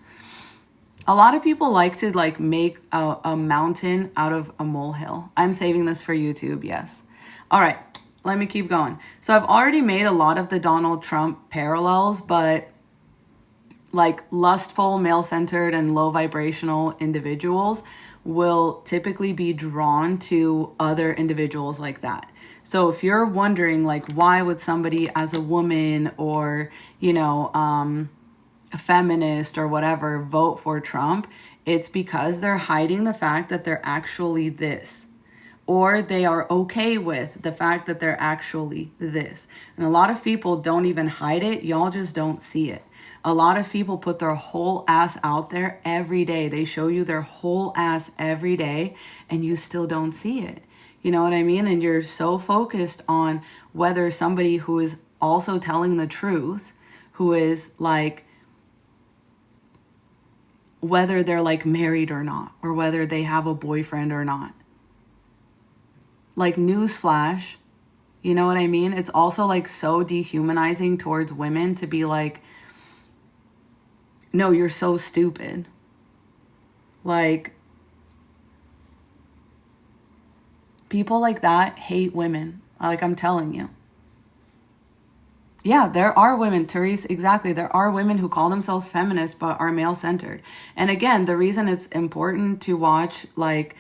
A lot of people like to like make a mountain out of a molehill. I'm saving this for YouTube, yes. All right, let me keep going. So I've already made a lot of the Donald Trump parallels, but like lustful, male-centered, and low vibrational individuals will typically be drawn to other individuals like that. So if you're wondering like, why would somebody as a woman or, you know, a feminist or whatever vote for Trump, it's because they're hiding the fact that they're actually this, or they are okay with the fact that they're actually this. And a lot of people don't even hide it. Y'all just don't see it. A lot of people put their whole ass out there every day. They show you their whole ass every day and you still don't see it. You know what I mean? And you're so focused on whether somebody who is also telling the truth, who is like, whether they're like married or not, or whether they have a boyfriend or not. Like, newsflash, you know what I mean? It's also like so dehumanizing towards women to be like, no, you're so stupid. Like, people like that hate women. Like, I'm telling you. Yeah, there are women, Therese, exactly. There are women who call themselves feminists but are male-centered. And again, the reason it's important to watch like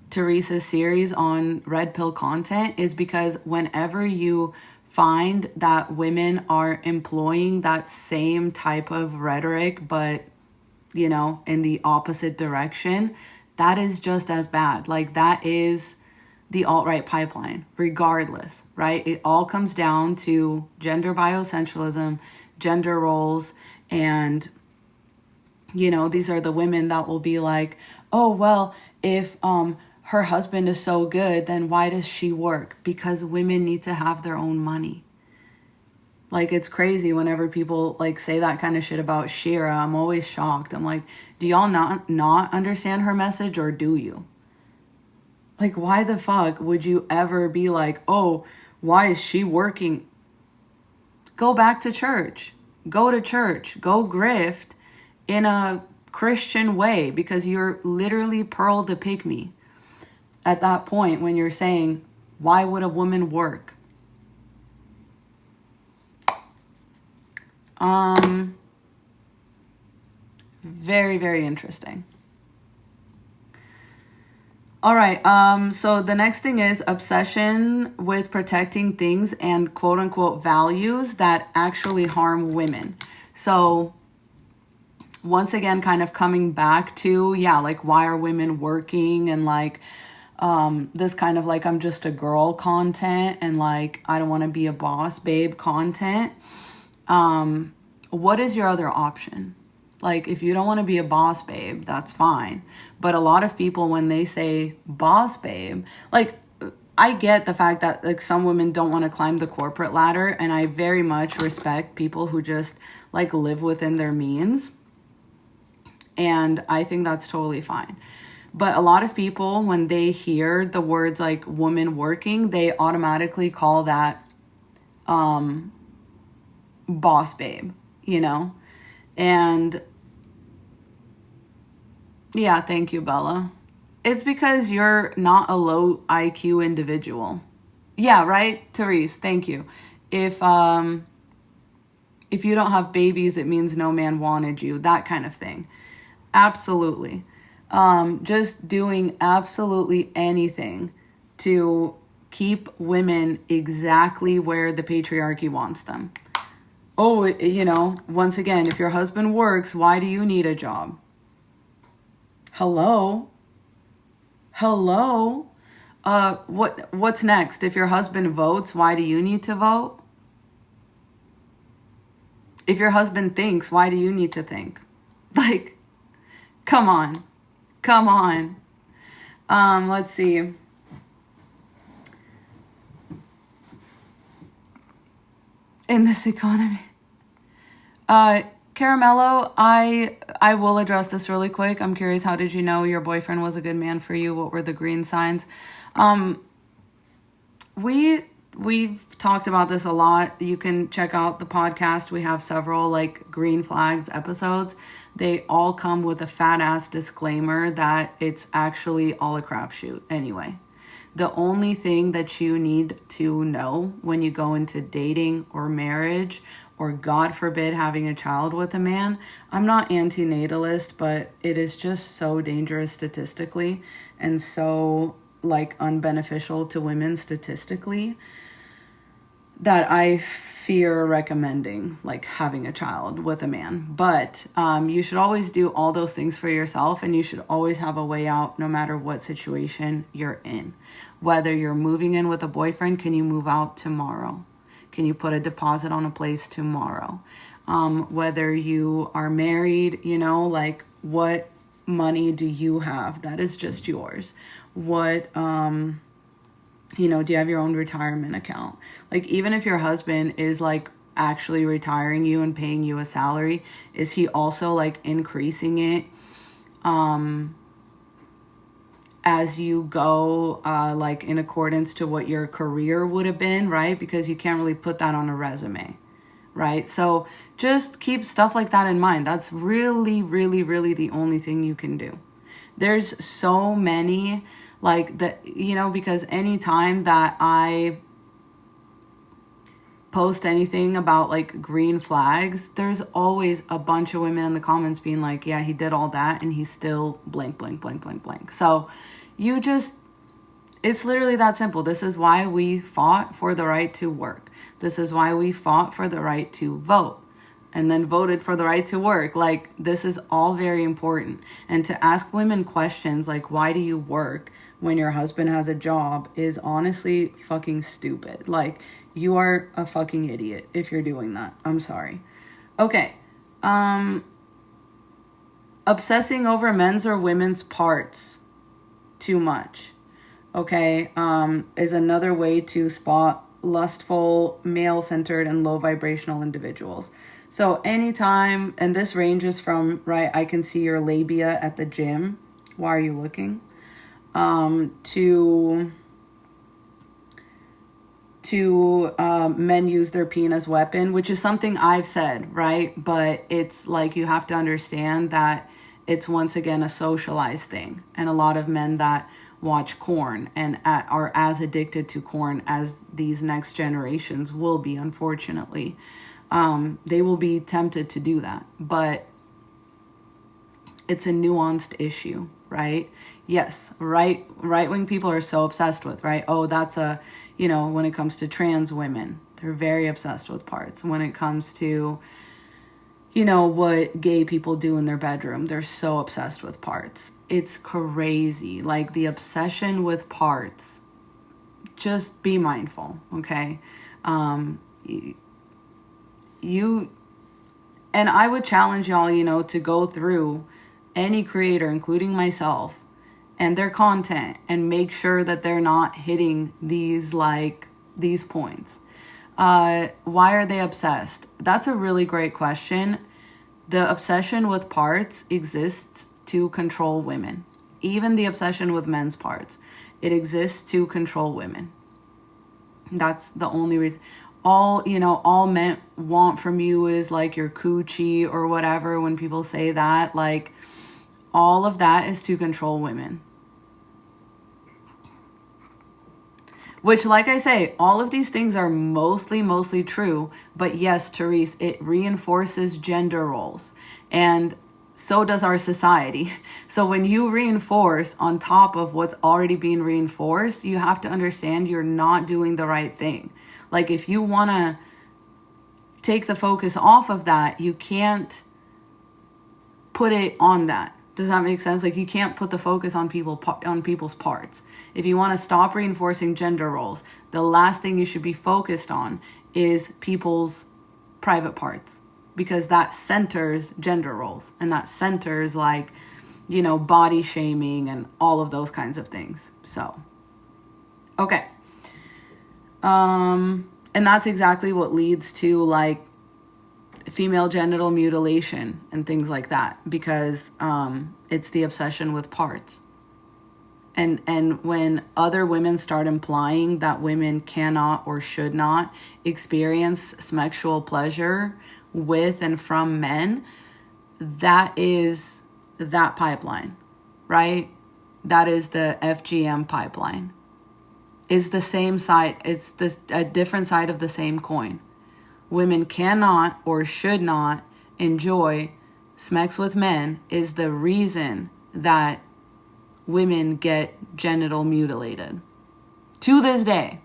Therese's series on red pill content is because whenever you find that women are employing that same type of rhetoric, but, you know, in the opposite direction, that is just as bad. Like, that is the alt-right pipeline, regardless, right? It all comes down to gender bioessentialism, gender roles, and, you know, these are the women that will be like, oh, well, if her husband is so good, then why does she work? Because women need to have their own money. Like, it's crazy whenever people like say that kind of shit about Shira. I'm always shocked. I'm like, do y'all not understand her message, or do you? Like, why the fuck would you ever be like, oh, why is she working? Go back to church. Go to church. Go grift in a Christian way, because you're literally Pearl the Pygmy at that point when you're saying, why would a woman work? Very, very interesting. All right, so the next thing is obsession with protecting things and quote unquote values that actually harm women. So once again, kind of coming back to, yeah, like, why are women working, and like this kind of like, I'm just a girl content, and like, I don't want to be a boss babe content. What is your other option? Like, if you don't want to be a boss babe, that's fine. But a lot of people, when they say boss babe, like, I get the fact that like some women don't want to climb the corporate ladder, and I very much respect people who just like live within their means. And I think that's totally fine. But a lot of people, when they hear the words like woman working, they automatically call that boss babe, you know? And yeah, thank you, Bella. It's because you're not a low IQ individual. Yeah, right, Therese, thank you. If you don't have babies, it means no man wanted you, that kind of thing. Absolutely. Just doing absolutely anything to keep women exactly where the patriarchy wants them. Oh, you know, once again, if your husband works, why do you need a job? Hello? Hello? What's next? If your husband votes, why do you need to vote? If your husband thinks, why do you need to think? Like, come on. Come on. Let's see. In this economy. Caramello, I will address this really quick. I'm curious, how did you know your boyfriend was a good man for you? What were the green signs? we've talked about this a lot. You can check out the podcast. We have several like green flags episodes. They all come with a fat ass disclaimer that it's actually all a crapshoot anyway. The only thing that you need to know when you go into dating or marriage, or God forbid having a child with a man, I'm not antinatalist, but it is just so dangerous statistically and so like unbeneficial to women statistically that I fear recommending like having a child with a man. But you should always do all those things for yourself, and you should always have a way out no matter what situation you're in. Whether you're moving in with a boyfriend, can you move out tomorrow? Can you put a deposit on a place tomorrow? Whether you are married, you know, like what money do you have that is just yours? What you know, do you have your own retirement account? Like, even if your husband is like actually retiring you and paying you a salary, is he also like increasing it as you go, like in accordance to what your career would have been, right? Because you can't really put that on a resume, right? So just keep stuff like that in mind. That's really, really, really the only thing you can do. There's so many like that, you know, because anytime that I post anything about like green flags, there's always a bunch of women in the comments being like, yeah, he did all that and he's still blank, blank, blank, blank, blank. So you just, it's literally that simple. This is why we fought for the right to work. This is why we fought for the right to vote and then voted for the right to work. Like, this is all very important. And to ask women questions like, why do you work when your husband has a job, is honestly fucking stupid. Like, you are a fucking idiot if you're doing that. I'm sorry. Okay. Obsessing over men's or women's parts too much, okay, is another way to spot lustful, male-centered, and low vibrational individuals. So anytime, and this ranges from, right, I can see your labia at the gym. Why are you looking? To men use their penis weapon, which is something I've said, right? But it's like, you have to understand that it's once again a socialized thing. And a lot of men that watch porn and are as addicted to porn as these next generations will be, unfortunately. They will be tempted to do that. But it's a nuanced issue, right? Yes, right-wing people are so obsessed with, right? Oh, that's a, you know, when it comes to trans women, they're very obsessed with parts. When it comes to, you know, what gay people do in their bedroom, they're so obsessed with parts. It's crazy. Like, the obsession with parts, just be mindful, okay? You, and I would challenge y'all, you know, to go through any creator, including myself, and their content, and make sure that they're not hitting these, like, these points. Why are they obsessed? That's a really great question. The obsession with parts exists to control women. Even the obsession with men's parts, it exists to control women. That's the only reason. All men want from you is like your coochie or whatever. When people say that, like, all of that is to control women. Which, like I say, all of these things are mostly true. But yes, Therese, it reinforces gender roles. And so does our society. So when you reinforce on top of what's already being reinforced, you have to understand you're not doing the right thing. Like, if you want to take the focus off of that, you can't put it on that. Does that make sense? Like, you can't put the focus on people's parts. If you want to stop reinforcing gender roles, the last thing you should be focused on is people's private parts, because that centers gender roles, and that centers, like, you know, body shaming and all of those kinds of things. So, okay. And that's exactly what leads to, like, female genital mutilation and things like that, because it's the obsession with parts. And when other women start implying that women cannot or should not experience sexual pleasure with and from men, that is that pipeline, right? That is the FGM pipeline. It's the same side. It's a different side of the same coin. Women cannot or should not enjoy sex with men is the reason that women get genital mutilated to this day.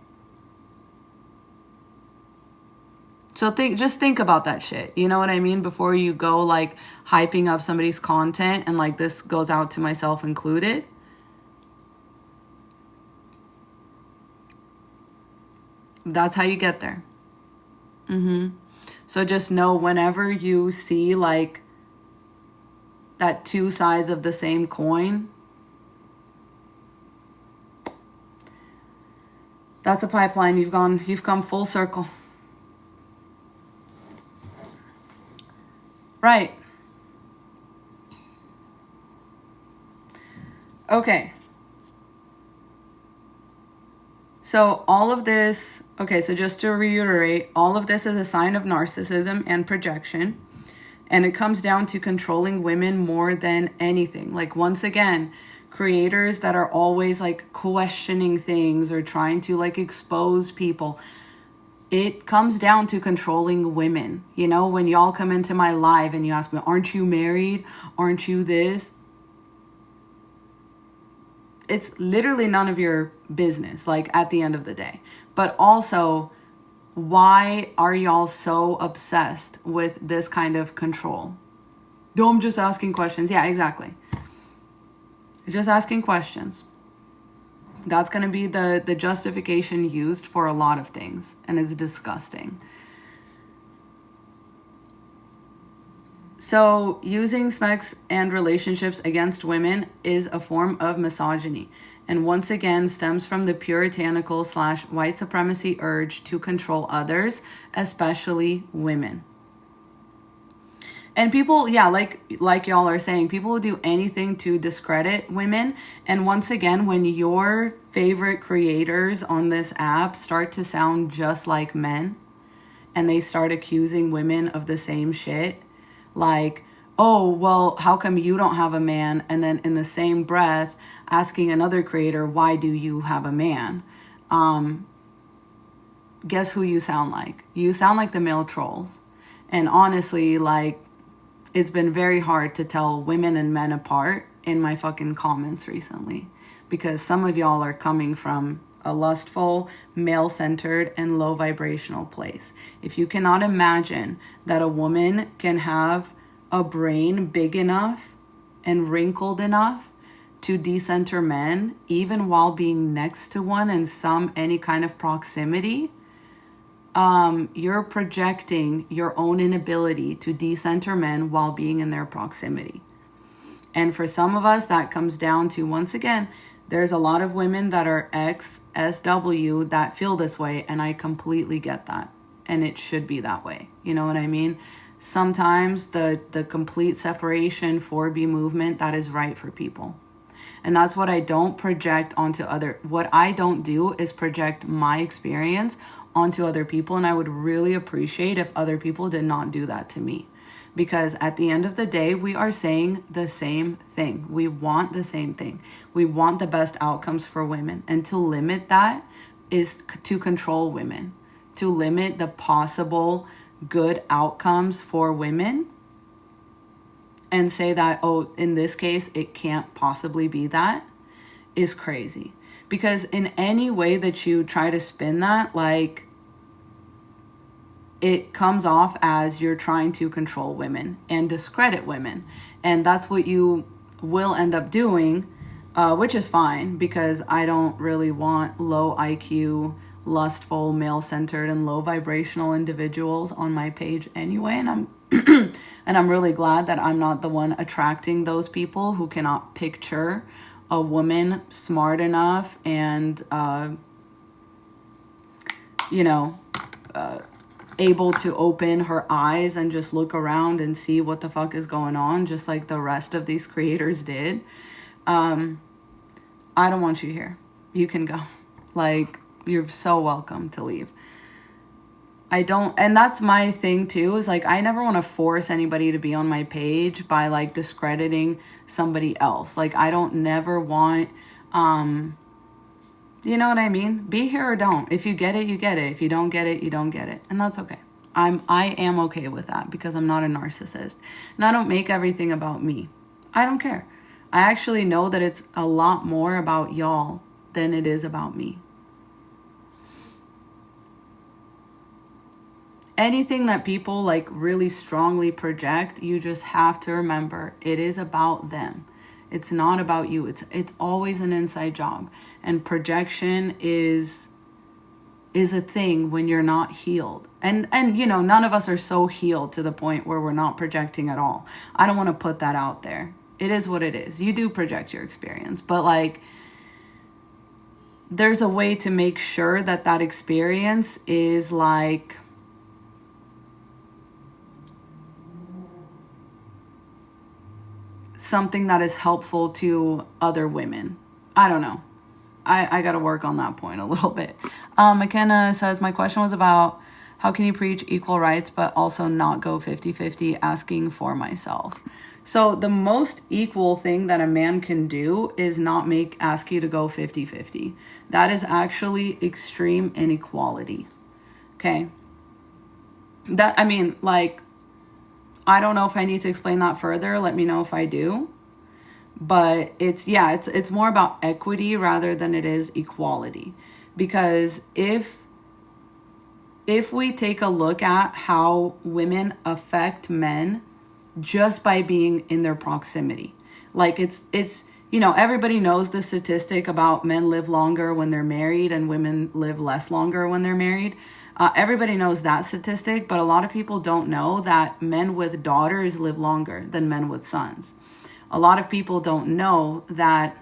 So just think about that shit. You know what I mean? Before you go like hyping up somebody's content, and like this goes out to myself included. That's how you get there. So just know whenever you see like that two sides of the same coin, that's a pipeline. You've come full circle. Right. Okay. So all of this, okay, so just to reiterate, all of this is a sign of narcissism and projection. And it comes down to controlling women more than anything. Like, once again, creators that are always like questioning things or trying to like expose people, it comes down to controlling women. You know, when y'all come into my live and you ask me, aren't you married? Aren't you this? It's literally none of your business, like, at the end of the day. But also, why are y'all so obsessed with this kind of control? No, I'm just asking questions. Yeah, exactly. Just asking questions. That's going to be the justification used for a lot of things. And it's disgusting. So using sex and relationships against women is a form of misogyny. And once again, stems from the puritanical / white supremacy urge to control others, especially women. And people, yeah, like y'all are saying, people will do anything to discredit women. And once again, when your favorite creators on this app start to sound just like men, and they start accusing women of the same shit, like, oh, well, how come you don't have a man? And then in the same breath, asking another creator, why do you have a man? Guess who you sound like? You sound like the male trolls. And honestly, like, it's been very hard to tell women and men apart in my fucking comments recently, because some of y'all are coming from a lustful, male-centered, and low vibrational place. If you cannot imagine that a woman can have a brain big enough and wrinkled enough to decenter men, even while being next to one in any kind of proximity, you're projecting your own inability to decenter men while being in their proximity. And for some of us, that comes down to, once again, there's a lot of women that are ex-SW that feel this way, and I completely get that. And it should be that way. You know what I mean? Sometimes the complete separation 4B movement, that is right for people. And that's what I don't project onto what I don't do is project my experience onto other people. And I would really appreciate if other people did not do that to me. Because at the end of the day, we are saying the same thing. We want the same thing. We want the best outcomes for women. And to limit that is to control women. To limit the possible good outcomes for women. And say that, oh, in this case, it can't possibly be that, is crazy. Because in any way that you try to spin that, like, it comes off as you're trying to control women and discredit women. And that's what you will end up doing, which is fine, because I don't really want low IQ, lustful, male-centered, and low vibrational individuals on my page anyway. And I'm really glad that I'm not the one attracting those people who cannot picture a woman smart enough and, able to open her eyes and just look around and see what the fuck is going on, just like the rest of these creators did. I don't want you here. You can go. Like, you're so welcome to leave. I don't, and that's my thing too, is like, I never want to force anybody to be on my page by like discrediting somebody else. Like, I don't never want, you know what I mean? Be here or don't. If you get it, you get it. If you don't get it, you don't get it. And that's okay. I am okay with that because I'm not a narcissist. And I don't make everything about me. I don't care. I actually know that it's a lot more about y'all than it is about me. Anything that people like really strongly project, you just have to remember it is about them. It's not about you. It's always an inside job. And projection is a thing when you're not healed. And you know, none of us are so healed to the point where we're not projecting at all. I don't want to put that out there. It is what it is. You do project your experience, but like, there's a way to make sure that that experience is like something that is helpful to other women. I don't know. I got to work on that point a little bit. McKenna says, my question was about how can you preach equal rights but also not go 50-50, asking for myself. So the most equal thing that a man can do is not ask you to go 50-50. That is actually extreme inequality. Okay. That, I mean, like, I don't know if I need to explain that further. Let me know if I do. But it's more about equity rather than it is equality. Because if we take a look at how women affect men just by being in their proximity, like it's you know, everybody knows the statistic about men live longer when they're married and women live less longer when they're married. Everybody knows that statistic, but a lot of people don't know that men with daughters live longer than men with sons. A lot of people don't know that,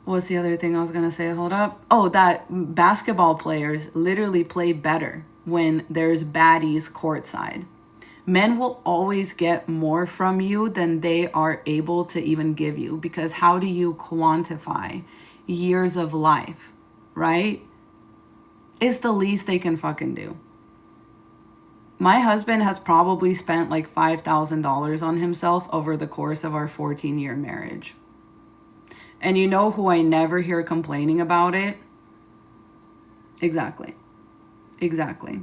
what's the other thing I was going to say? Hold up. Oh, that basketball players literally play better when there's baddies courtside. Men will always get more from you than they are able to even give you, because how do you quantify years of life, right? It's the least they can fucking do. My husband has probably spent like $5,000 on himself over the course of our 14-year marriage. And you know who I never hear complaining about it? Exactly. Exactly.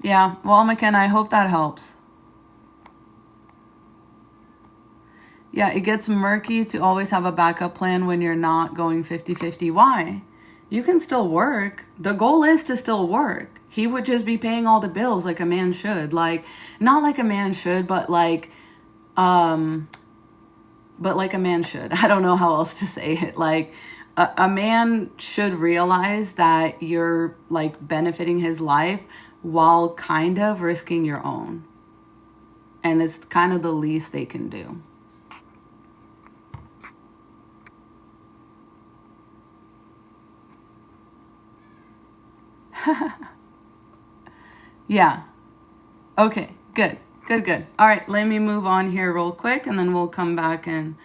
Yeah, well, McKenna, I hope that helps. Yeah, it gets murky to always have a backup plan when you're not going 50-50. Why? You can still work. The goal is to still work. He would just be paying all the bills like a man should. Like, not like a man should, but like a man should. I don't know how else to say it. Like, a man should realize that you're like benefiting his life while kind of risking your own. And it's kind of the least they can do. Yeah. Okay, good. All right, let me move on here real quick and then we'll come back and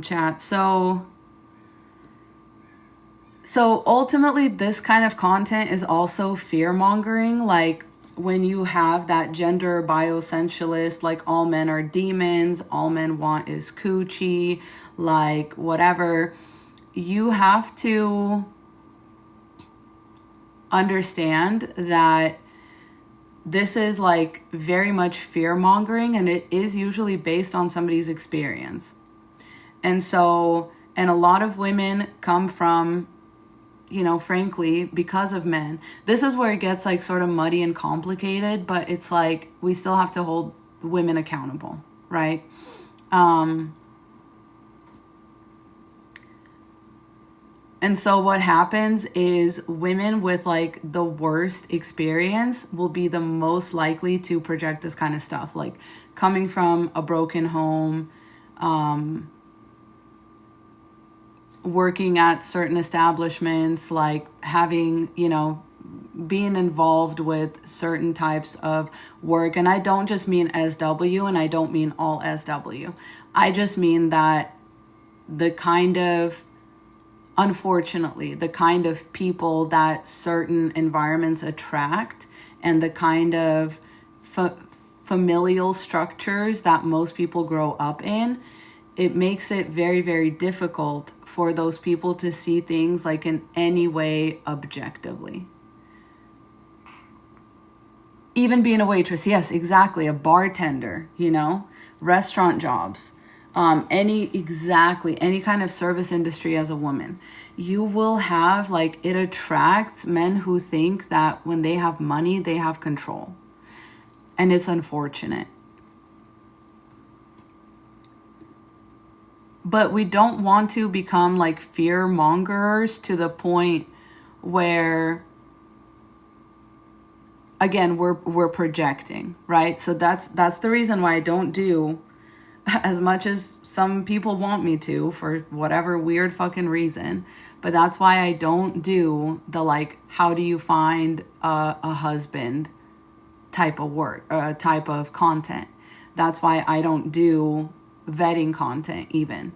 chat. So ultimately this kind of content is also fear-mongering. Like, when you have that gender biosensualist, like all men are demons, all men want is coochie, like whatever, you have to understand that this is like very much fear-mongering, and it is usually based on somebody's experience. And a lot of women come from, you know, frankly, because of men. This is where it gets like sort of muddy and complicated, but it's like we still have to hold women accountable, right? And so what happens is women with like the worst experience will be the most likely to project this kind of stuff, like coming from a broken home, working at certain establishments, like having, you know, being involved with certain types of work. And I don't just mean SW, and I don't mean all SW. I just mean that the kind of, unfortunately, the kind of people that certain environments attract, and the kind of familial structures that most people grow up in, it makes it very, very difficult for those people to see things like in any way objectively. Even being a waitress, yes, exactly, a bartender, you know, restaurant jobs, any kind of service industry as a woman, you will have, like, it attracts men who think that when they have money, they have control. And it's unfortunate. But we don't want to become like fear mongers to the point where, again, we're projecting, right? So that's the reason why I don't do as much as some people want me to, for whatever weird fucking reason. But that's why I don't do the, like, how do you find a husband type of work, type of content. That's why I don't do vetting content even.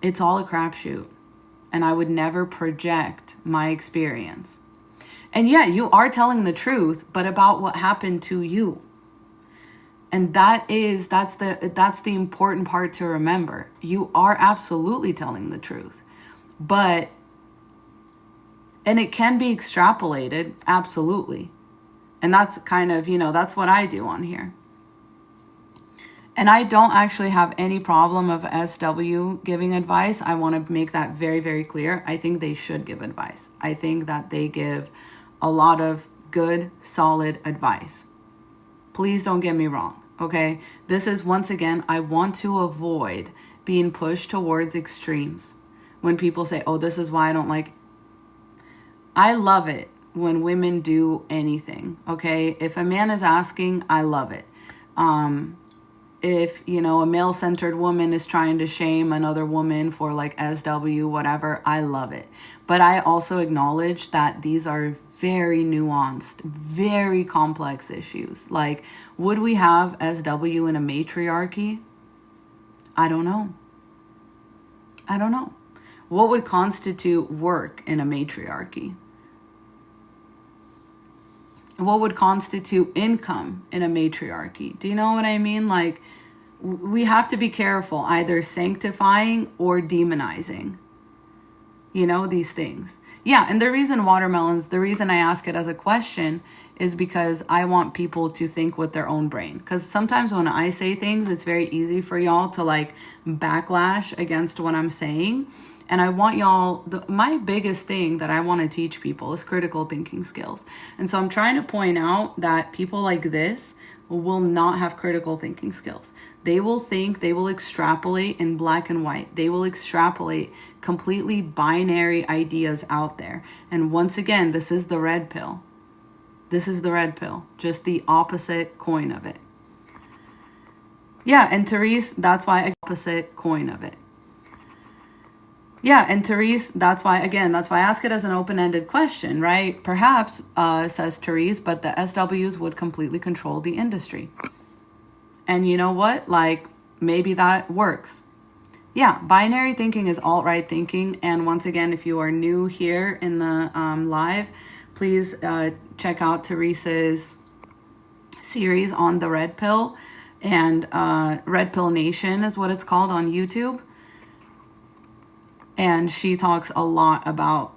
It's all a crapshoot, and I would never project my experience. And yeah, you are telling the truth, but about what happened to you. And that's the important part to remember. You are absolutely telling the truth, and it can be extrapolated, absolutely. And that's kind of, you know, that's what I do on here. And I don't actually have any problem of SW giving advice. I want to make that very, very clear. I think they should give advice. I think that they give a lot of good, solid advice. Please don't get me wrong, okay? This is, once again, I want to avoid being pushed towards extremes. When people say, oh, this is why I don't like... I love it when women do anything, okay? If a man is asking, I love it. If, you know, a male-centered woman is trying to shame another woman for, like, SW, whatever, I love it. But I also acknowledge that these are very nuanced, very complex issues. Like, would we have SW in a matriarchy? I don't know. I don't know. What would constitute work in a matriarchy? What would constitute income in a matriarchy? Do you know what I mean? Like, we have to be careful, either sanctifying or demonizing, you know, these things. Yeah, and the reason watermelons, the reason I ask it as a question is because I want people to think with their own brain. Because sometimes when I say things, it's very easy for y'all to, like, backlash against what I'm saying. And I want y'all, my biggest thing that I want to teach people is critical thinking skills. And so I'm trying to point out that people like this will not have critical thinking skills. They will think, they will extrapolate in black and white. They will extrapolate completely binary ideas out there. And once again, this is the red pill. This is the red pill, just the opposite coin of it. Yeah, and Therese, that's why opposite coin of it. Yeah, and Therese, that's why I ask it as an open-ended question, right? Perhaps, says Therese, but the SWs would completely control the industry. And you know what? Like, maybe that works. Yeah, binary thinking is alt-right thinking. And once again, if you are new here in the live, please check out Therese's series on the Red Pill. And Red Pill Nation is what it's called on YouTube. And she talks a lot about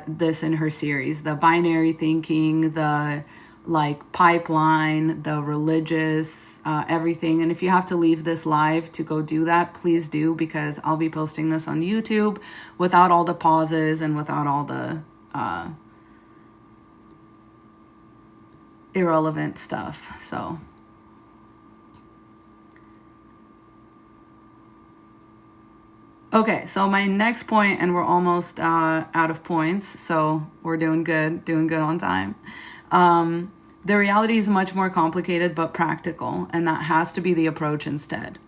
this in her series, the binary thinking, the, like, pipeline, the religious, everything. And if you have to leave this live to go do that, please do, because I'll be posting this on YouTube without all the pauses and without all the irrelevant stuff. So... Okay, so my next point, and we're almost out of points, so we're doing good on time. The reality is much more complicated but practical, and that has to be the approach instead.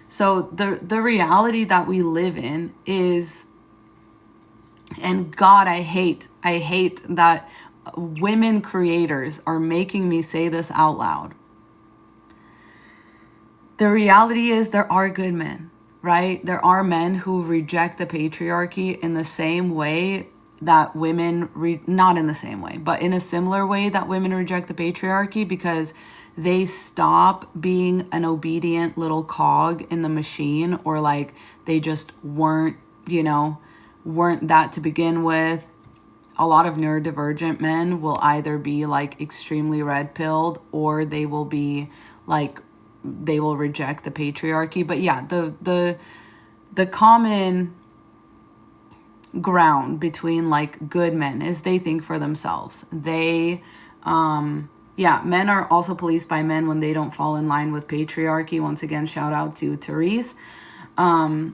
So the reality that we live in is, and God, I hate that women creators are making me say this out loud. The reality is there are good men, right? There are men who reject the patriarchy in the same way that women, not in the same way, but in a similar way that women reject the patriarchy, because they stop being an obedient little cog in the machine, or like they just weren't, weren't that to begin with. A lot of neurodivergent men will either be like extremely red-pilled, or they will be like, they will reject the patriarchy. But yeah, the common ground between like good men is they think for themselves. They men are also policed by men when they don't fall in line with patriarchy. Once again, shout out to Therese. And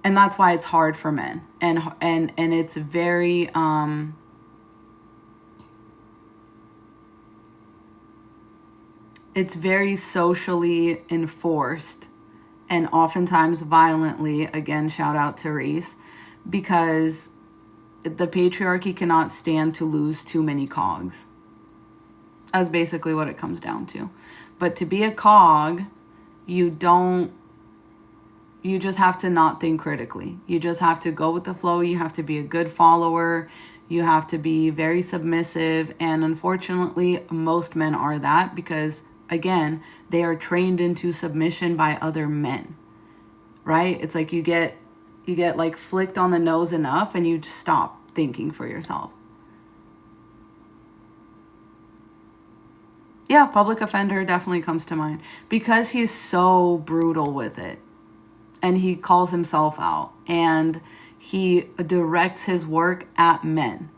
that's why it's hard for men, and it's very it's very socially enforced, and oftentimes violently. Again, shout out to Reese, because the patriarchy cannot stand to lose too many cogs. That's basically what it comes down to. But to be a cog, you just have to not think critically. You just have to go with the flow. You have to be a good follower. You have to be very submissive. And unfortunately, most men are that, because again, they are trained into submission by other men, right? It's like you get like flicked on the nose enough and you just stop thinking for yourself. Yeah, public offender definitely comes to mind, because he's so brutal with it, and he calls himself out, and he directs his work at men.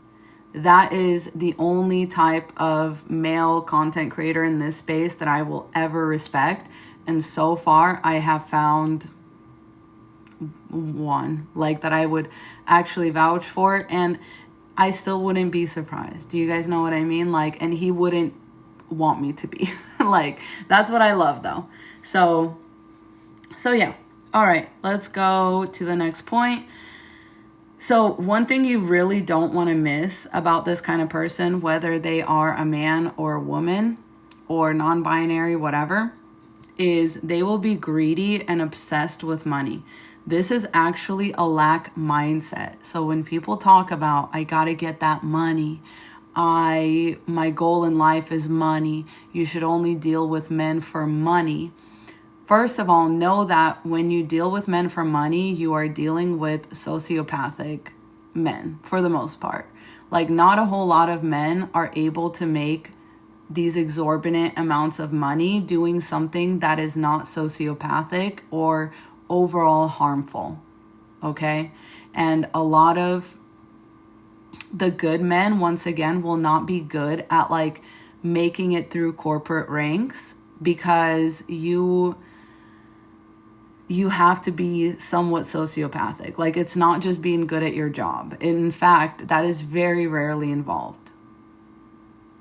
That is the only type of male content creator in this space that I will ever respect. And so far, I have found one like that I would actually vouch for, and I still wouldn't be surprised. Do you guys know what I mean? Like, and he wouldn't want me to be. Like, that's what I love though. So yeah. All right, let's go to the next point. So one thing you really don't want to miss about this kind of person, whether they are a man or a woman or non-binary, whatever, is they will be greedy and obsessed with money. This is actually a lack mindset. So when people talk about, I got to get that money, my goal in life is money, you should only deal with men for money. First of all, know that when you deal with men for money, you are dealing with sociopathic men for the most part. Like, not a whole lot of men are able to make these exorbitant amounts of money doing something that is not sociopathic or overall harmful. Okay? And a lot of the good men, once again, will not be good at like making it through corporate ranks, because you have to be somewhat sociopathic. Like, it's not just being good at your job. In fact, that is very rarely involved.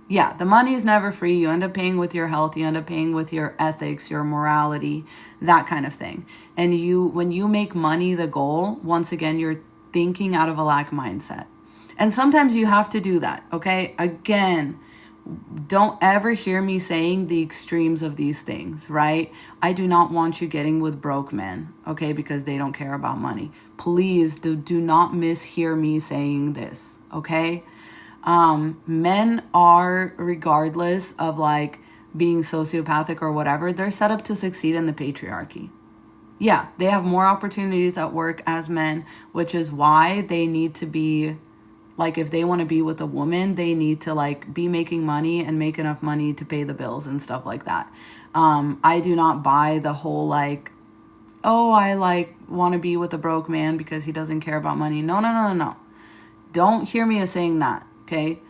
Yeah, the money is never free. You end up paying with your health. You end up paying with your ethics, your morality, that kind of thing. And when you make money the goal, once again, you're thinking out of a lack mindset. And sometimes you have to do that, okay? Again, don't ever hear me saying the extremes of these things, right? I do not want you getting with broke men, okay? Because they don't care about money. Please do not mishear me saying this, okay? Men are, regardless of like being sociopathic or whatever, they're set up to succeed in the patriarchy. Yeah, they have more opportunities at work as men, which is why they need to be, like, if they want to be with a woman, they need to like be making money and make enough money to pay the bills and stuff like that. I do not buy the whole like, oh, I like want to be with a broke man because he doesn't care about money. No. Don't hear me as saying that, okay?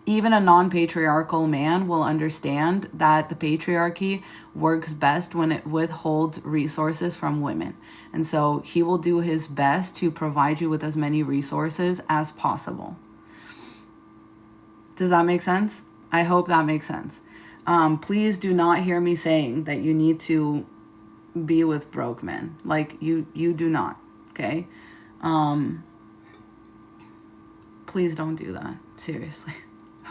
Even a non-patriarchal man will understand that the patriarchy works best when it withholds resources from women. And so he will do his best to provide you with as many resources as possible. Does that make sense? I hope that makes sense. Please do not hear me saying that you need to be with broke men. Like, you do not, okay? Please don't do that. Seriously.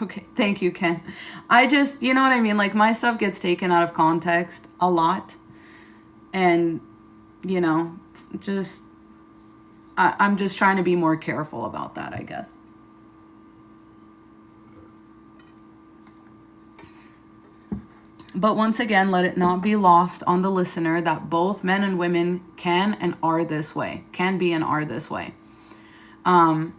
Okay, thank you, Ken. I just, you know what I mean? Like, my stuff gets taken out of context a lot. And, you know, just, I'm just trying to be more careful about that, I guess. But once again, let it not be lost on the listener that both men and women can and are this way. Can be and are this way. In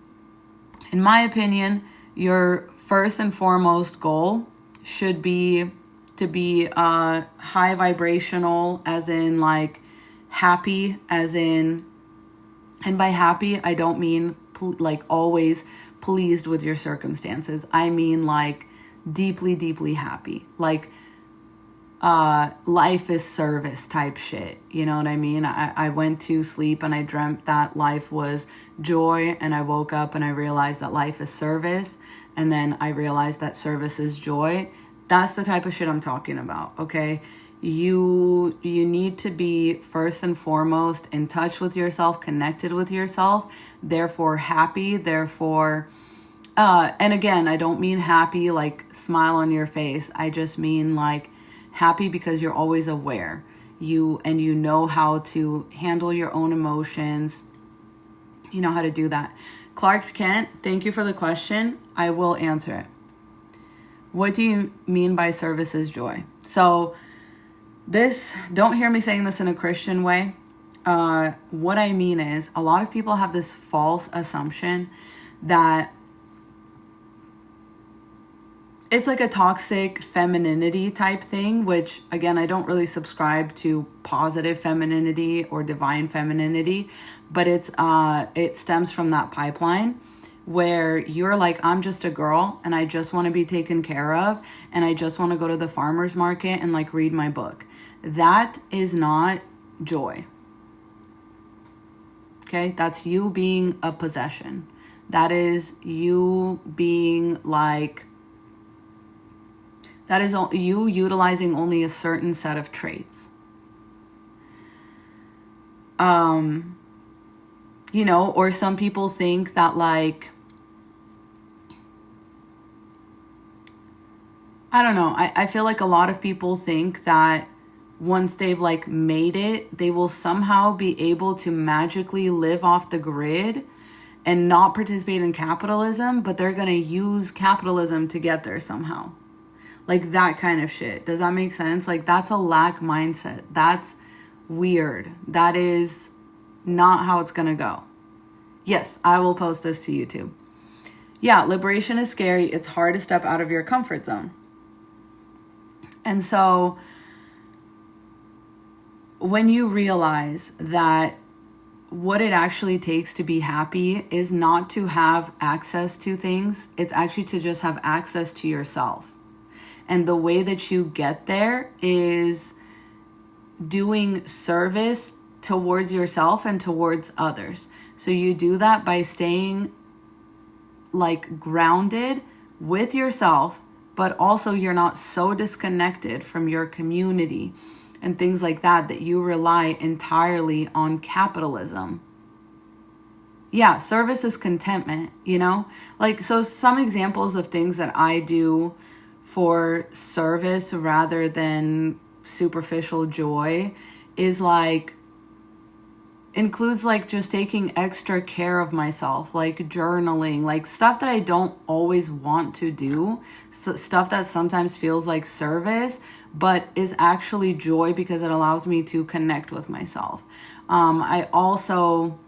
my opinion, your first and foremost goal should be to be high vibrational, as in like happy, as in, and by happy, I don't mean like always pleased with your circumstances. I mean like deeply, deeply happy. Like life is service type shit. You know what I mean? I went to sleep and I dreamt that life was joy, and I woke up and I realized that life is service, and then I realized that service is joy. That's the type of shit I'm talking about, okay? You need to be first and foremost in touch with yourself, connected with yourself, therefore happy, therefore and again, I don't mean happy like smile on your face. I just mean like happy because you're always aware. You know how to handle your own emotions. You know how to do that. Clark Kent, thank you for the question. I will answer it. What do you mean by service is joy? So this, don't hear me saying this in a Christian way. What I mean is, a lot of people have this false assumption that it's like a toxic femininity type thing, which again, I don't really subscribe to positive femininity or divine femininity, but it stems from that pipeline where you're like, I'm just a girl and I just want to be taken care of, and I just want to go to the farmer's market and like read my book. That is not joy. Okay, that's you being a possession. That is you being like, that is you utilizing only a certain set of traits. You know, or some people think that like, I don't know. I feel like a lot of people think that once they've like made it, they will somehow be able to magically live off the grid and not participate in capitalism, but they're going to use capitalism to get there somehow. Like that kind of shit. Does that make sense? Like that's a lack mindset. That's weird. That is not how it's going to go. Yes, I will post this to YouTube. Yeah, liberation is scary. It's hard to step out of your comfort zone. And so when you realize that what it actually takes to be happy is not to have access to things, it's actually to just have access to yourself. And the way that you get there is doing service towards yourself and towards others. So you do that by staying like grounded with yourself, but also you're not so disconnected from your community and things like that, that you rely entirely on capitalism. Yeah, service is contentment, you know? Like, so some examples of things that I do for service rather than superficial joy is like, includes like just taking extra care of myself, like journaling, like stuff that I don't always want to do, stuff that sometimes feels like service, but is actually joy because it allows me to connect with myself. I also,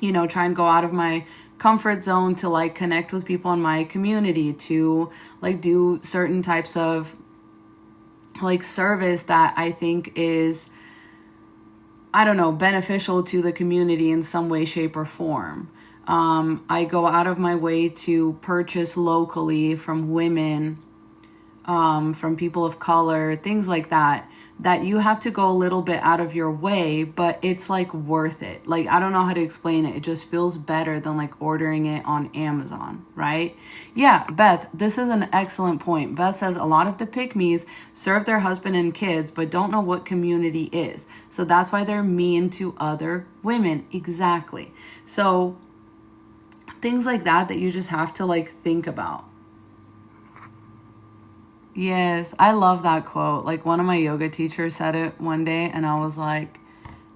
you know, try and go out of my comfort zone to like connect with people in my community, to like do certain types of like service that I think is, I don't know, beneficial to the community in some way, shape, or form. I go out of my way to purchase locally from women from people of color, things like that, that you have to go a little bit out of your way, but it's like worth it. Like, I don't know how to explain it. It just feels better than like ordering it on Amazon, right? Yeah, Beth, this is an excellent point. Beth says a lot of the pick-me's serve their husband and kids, but don't know what community is. So that's why they're mean to other women. Exactly. So things like that you just have to like think about. Yes, I love that quote. Like, one of my yoga teachers said it one day, and I was like,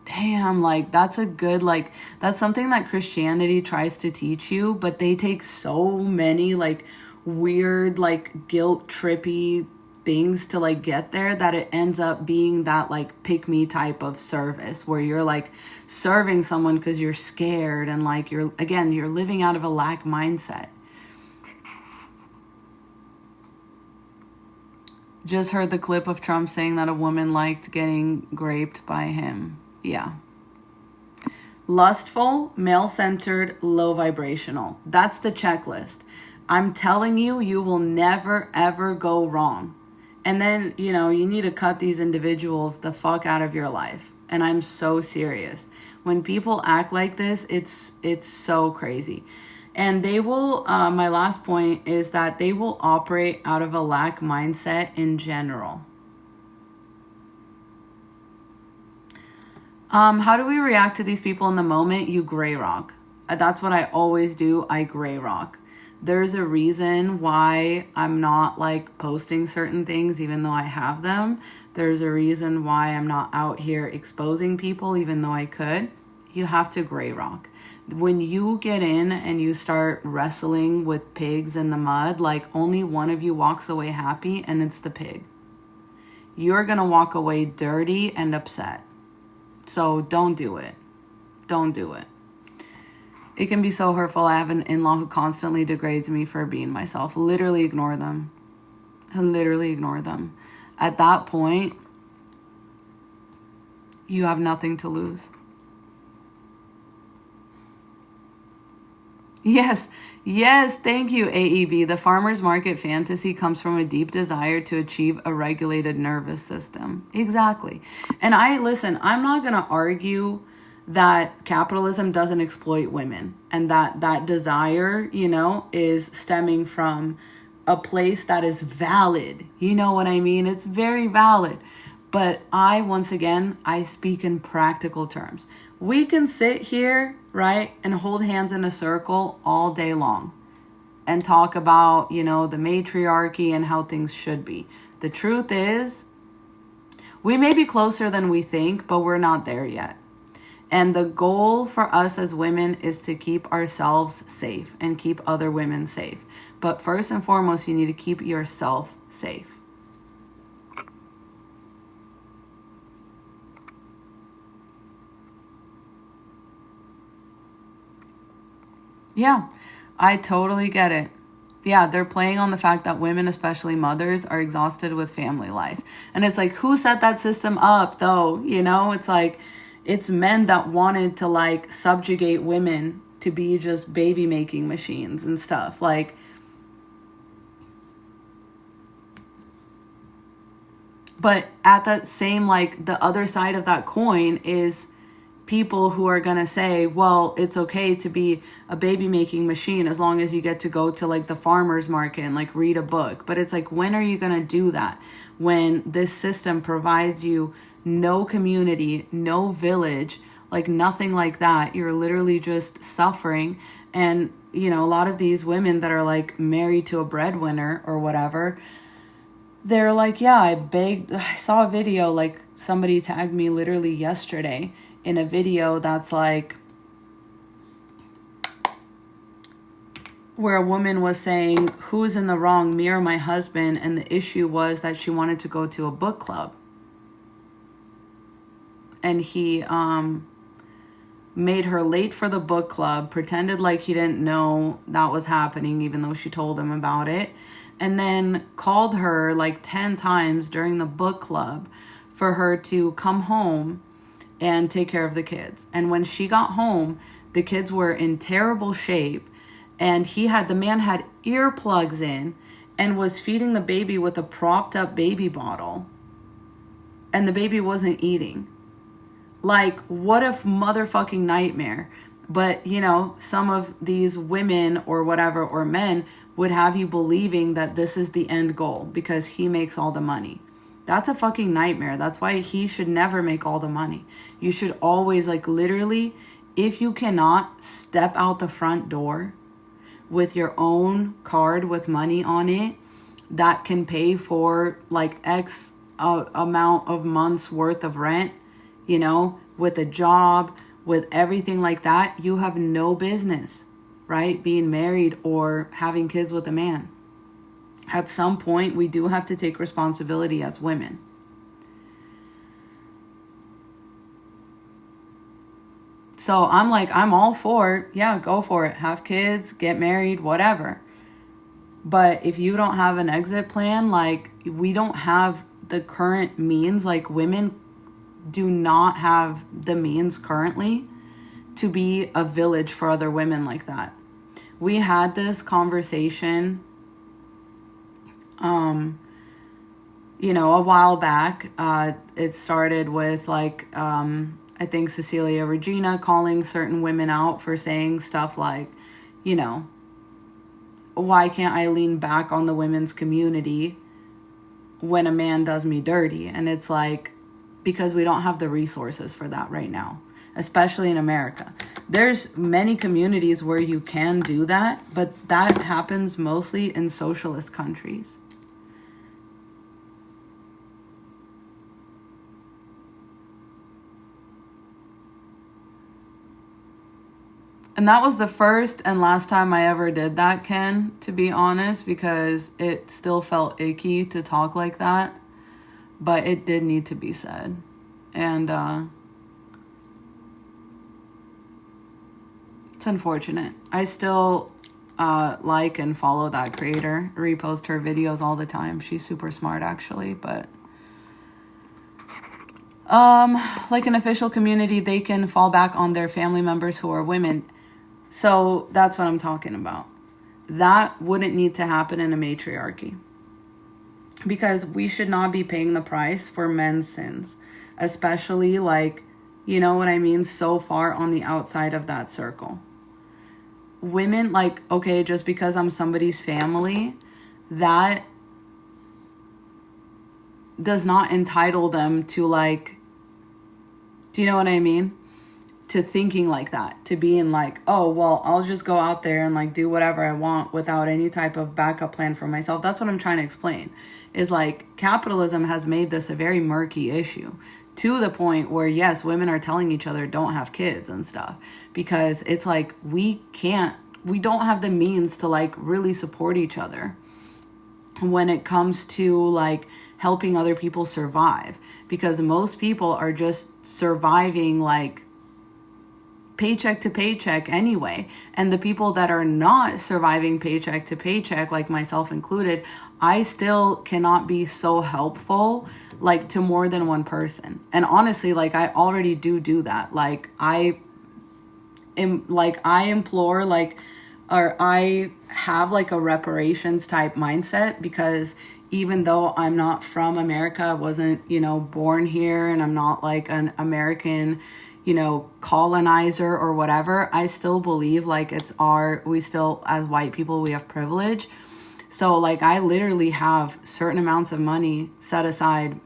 damn, like, that's a good, like, that's something that Christianity tries to teach you, but they take so many, like, weird, like, guilt trippy things to, like, get there, that it ends up being that, like, pick-me type of service, where you're, like, serving someone because you're scared, and, like, you're living out of a lack mindset. Just heard the clip of Trump saying that a woman liked getting raped by him. Yeah. Lustful, male-centered, low vibrational. That's the checklist. I'm telling you, you will never, ever go wrong. And then, you know, you need to cut these individuals the fuck out of your life. And I'm so serious. When people act like this, it's so crazy. And they will, my last point is that they will operate out of a lack mindset in general. How do we react to these people in the moment? You gray rock. That's what I always do. I gray rock. There's a reason why I'm not like posting certain things even though I have them. There's a reason why I'm not out here exposing people even though I could. You have to gray rock. When you get in and you start wrestling with pigs in the mud, like, only one of you walks away happy, and it's the pig. You're going to walk away dirty and upset. So don't do it. Don't do it. It can be so hurtful. I have an in-law who constantly degrades me for being myself. Literally ignore them. Literally ignore them. At that point, you have nothing to lose. Yes, thank you, AEB. The farmer's market fantasy comes from a deep desire to achieve a regulated nervous system. Exactly. And I'm not going to argue that capitalism doesn't exploit women, and that desire, you know, is stemming from a place that is valid. You know what I mean? It's very valid. But once again, I speak in practical terms. We can sit here, right, and hold hands in a circle all day long and talk about, you know, the matriarchy and how things should be. The truth is, we may be closer than we think, but we're not there yet. And the goal for us as women is to keep ourselves safe and keep other women safe. But first and foremost, you need to keep yourself safe. Yeah, I totally get it. Yeah, they're playing on the fact that women, especially mothers, are exhausted with family life. And it's like, who set that system up, though? You know, it's like, it's men that wanted to, like, subjugate women to be just baby-making machines and stuff. Like, but at that same, like, the other side of that coin is people who are gonna say, well, it's okay to be a baby making machine as long as you get to go to like the farmer's market and like read a book. But it's like, when are you gonna do that? When this system provides you no community, no village, like nothing like that. You're literally just suffering. And, you know, a lot of these women that are like married to a breadwinner or whatever, they're like, yeah, I saw a video, like somebody tagged me literally yesterday in a video that's like, where a woman was saying, who's in the wrong, me or my husband? And the issue was that she wanted to go to a book club. And he made her late for the book club, pretended like he didn't know that was happening, even though she told him about it. And then called her like 10 times during the book club for her to come home and take care of the kids. And when she got home, the kids were in terrible shape. And the man had earplugs in, and was feeding the baby with a propped up baby bottle, and the baby wasn't eating. Like, what a motherfucking nightmare. But, you know, some of these women or whatever, or men, would have you believing that this is the end goal because he makes all the money. That's a fucking nightmare. That's why he should never make all the money. You should always, like, literally, if you cannot step out the front door with your own card with money on it that can pay for, like, X amount of months worth of rent, you know, with a job, with everything like that, you have no business, right, being married or having kids with a man. At some point, we do have to take responsibility as women. So I'm like, I'm all for, yeah, go for it. Have kids, get married, whatever. But if you don't have an exit plan, like, we don't have the current means, like, women do not have the means currently to be a village for other women like that. We had this conversation, you know, a while back. It started with, like, I think Cecilia Regina calling certain women out for saying stuff like, you know, why can't I lean back on the women's community when a man does me dirty? And it's like, because we don't have the resources for that right now, especially in America. There's many communities where you can do that, but that happens mostly in socialist countries. And that was the first and last time I ever did that, Ken, to be honest, because it still felt icky to talk like that. But it did need to be said. And it's unfortunate. I still like and follow that creator. Repost her videos all the time. She's super smart, actually. But like an official community, they can fall back on their family members who are women. So that's what I'm talking about. That wouldn't need to happen in a matriarchy. Because we should not be paying the price for men's sins. Especially, like, you know what I mean? So far on the outside of that circle. Women, like, okay, just because I'm somebody's family, that does not entitle them to, like, do you know what I mean? To thinking like that. To being like, oh, well, I'll just go out there and, like, do whatever I want without any type of backup plan for myself. That's what I'm trying to explain. Is, like, capitalism has made this a very murky issue. To the point where, yes, women are telling each other don't have kids and stuff. Because it's like, we don't have the means to, like, really support each other when it comes to, like, helping other people survive. Because most people are just surviving, like, paycheck to paycheck anyway. And the people that are not surviving paycheck to paycheck, like myself included, I still cannot be so helpful, like, to more than one person. And honestly, like, I already do that. Like, I implore, like, or I have, like, a reparations type mindset, because even though I'm not from America, I wasn't, you know, born here, and I'm not, like, an American, you know, colonizer or whatever, I still believe, like, we still, as white people, we have privilege. So, like, I literally have certain amounts of money set aside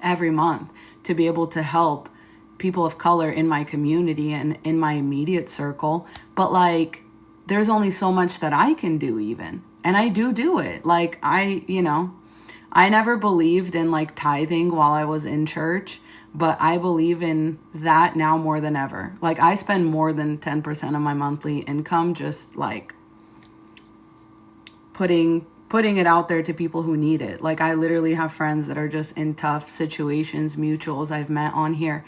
every month to be able to help people of color in my community and in my immediate circle. But, like, there's only so much that I can do even. And I do it. Like, I never believed in, like, tithing while I was in church. But I believe in that now more than ever. Like, I spend more than 10% of my monthly income just, like, putting it out there to people who need it. Like, I literally have friends that are just in tough situations, mutuals I've met on here.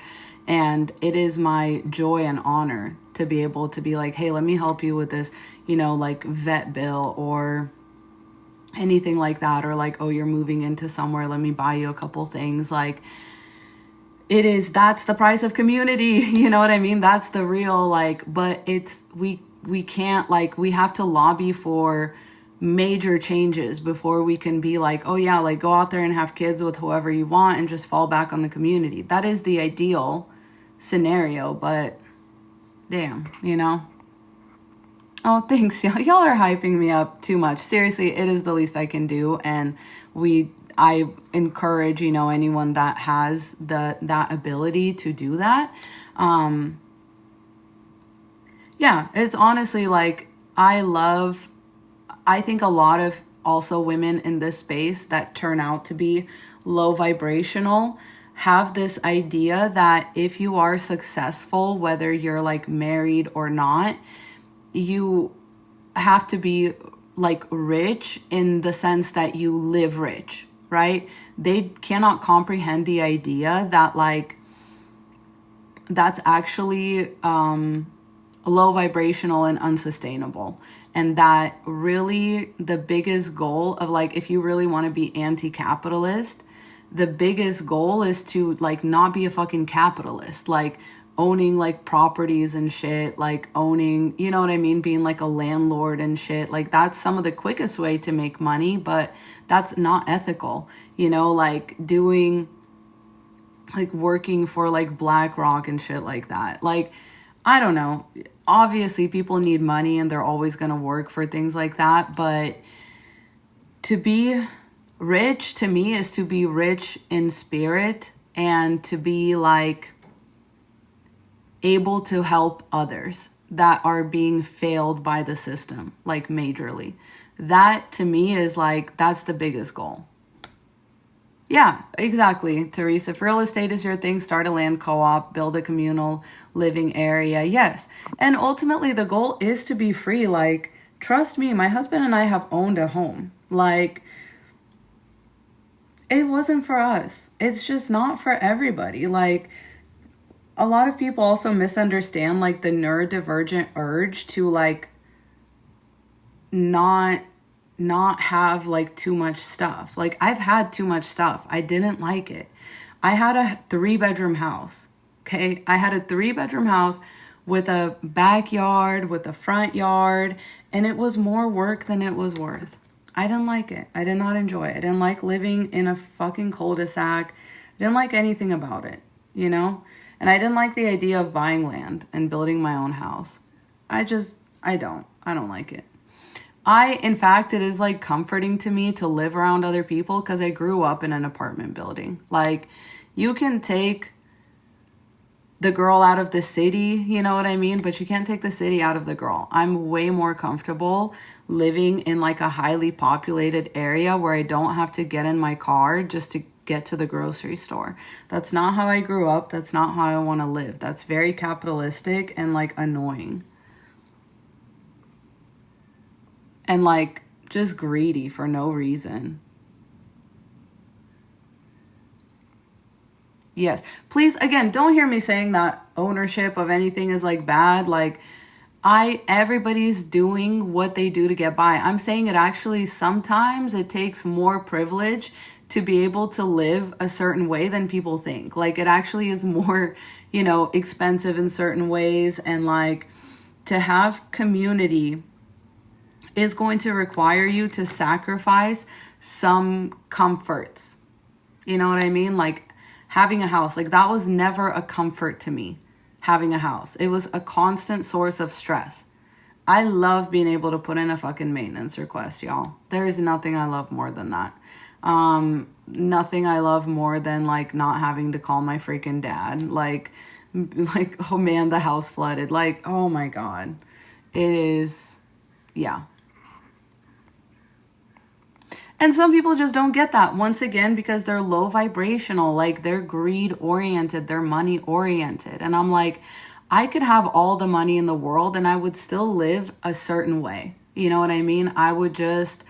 And it is my joy and honor to be able to be like, hey, let me help you with this, you know, like, vet bill or anything like that. Or, like, oh, you're moving into somewhere, let me buy you a couple things. Like, that's the price of community. You know what I mean? That's the real, like, but it's, we can't, like, we have to lobby for major changes before we can be like, oh yeah, like go out there and have kids with whoever you want and just fall back on the community. That is the ideal scenario, but damn, you know? Oh, thanks. Y'all are hyping me up too much. Seriously, it is the least I can do. And I encourage, you know, anyone that has that ability to do that. Yeah, it's honestly like, I think a lot of also women in this space that turn out to be low vibrational have this idea that if you are successful, whether you're like married or not, you have to be like rich in the sense that you live rich, right? They cannot comprehend the idea that like that's actually low vibrational and unsustainable. And that really the biggest goal of like, if you really want to be anti-capitalist, the biggest goal is to like not be a fucking capitalist, like owning like properties and shit, like owning, you know what I mean? Being like a landlord and shit. Like that's some of the quickest way to make money, but that's not ethical, you know, like doing, like working for like BlackRock and shit like that. Like, I don't know. Obviously, people need money and they're always going to work for things like that. But to be rich, to me, is to be rich in spirit and to be like able to help others that are being failed by the system, like majorly. That to me is like, that's the biggest goal. Yeah, exactly, Teresa. If real estate is your thing, start a land co-op, build a communal living area. Yes. And ultimately the goal is to be free. Like, trust me, my husband and I have owned a home. Like, it wasn't for us. It's just not for everybody. Like, a lot of people also misunderstand like the neurodivergent urge to like not have like too much stuff. Like I've had too much stuff. I didn't like it. I had a 3-bedroom house. Okay. I had a 3-bedroom house with a backyard, with a front yard, and it was more work than it was worth. I didn't like it. I did not enjoy it. I didn't like living in a fucking cul-de-sac. I didn't like anything about it, you know? And I didn't like the idea of buying land and building my own house. I don't like it. In fact, it is like comforting to me to live around other people because I grew up in an apartment building. Like, you can take the girl out of the city, you know what I mean? But you can't take the city out of the girl. I'm way more comfortable living in like a highly populated area where I don't have to get in my car just to get to the grocery store. That's not how I grew up. That's not how I want to live. That's very capitalistic and like annoying. And like just greedy for no reason. Yes. Please, again, don't hear me saying that ownership of anything is like bad. Like everybody's doing what they do to get by. I'm saying it actually sometimes it takes more privilege to be able to live a certain way than people think. Like it actually is more, you know, expensive in certain ways. And like to have community is going to require you to sacrifice some comforts. You know what I mean? Like having a house, like that was never a comfort to me, having a house. It was a constant source of stress. I love being able to put in a fucking maintenance request, y'all. There is nothing I love more than that. Nothing I love more than like not having to call my freaking dad. Like, oh man, the house flooded. Like, oh my God. It is, yeah. And some people just don't get that, once again, because they're low vibrational, like they're greed oriented, they're money oriented. And I'm like, I could have all the money in the world and I would still live a certain way. You know what I mean? I would just,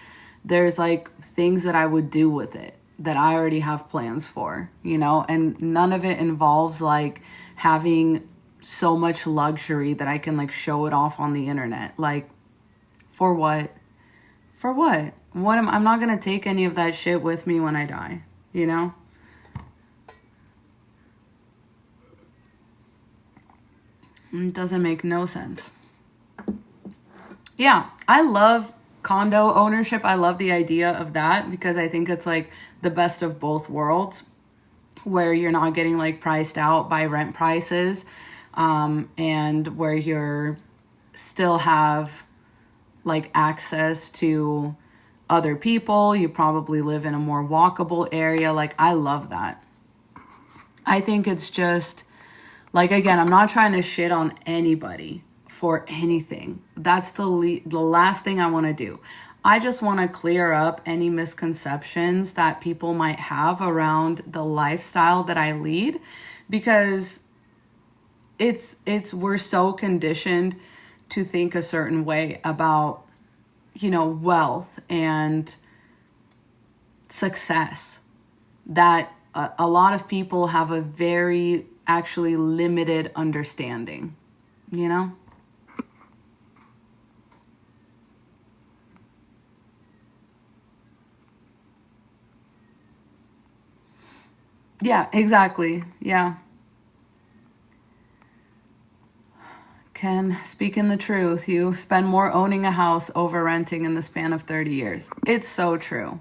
there's like things that I would do with it that I already have plans for, you know, and none of it involves like having so much luxury that I can like show it off on the internet. Like, for what? For what? I'm not going to take any of that shit with me when I die, you know? It doesn't make no sense. Yeah, I love Condo ownership, I love the idea of that because I think it's like the best of both worlds, where you're not getting like priced out by rent prices, and where you're still have like access to other people. You probably live in a more walkable area. Like, I love that. I think it's just like, again, I'm not trying to shit on anybody for anything. That's the last thing I want to do. I just want to clear up any misconceptions that people might have around the lifestyle that I lead, because we're so conditioned to think a certain way about, you know, wealth and success, that a lot of people have a very actually limited understanding, you know? Yeah, exactly. Yeah. Ken, speaking the truth, you spend more owning a house over renting in the span of 30 years. It's so true.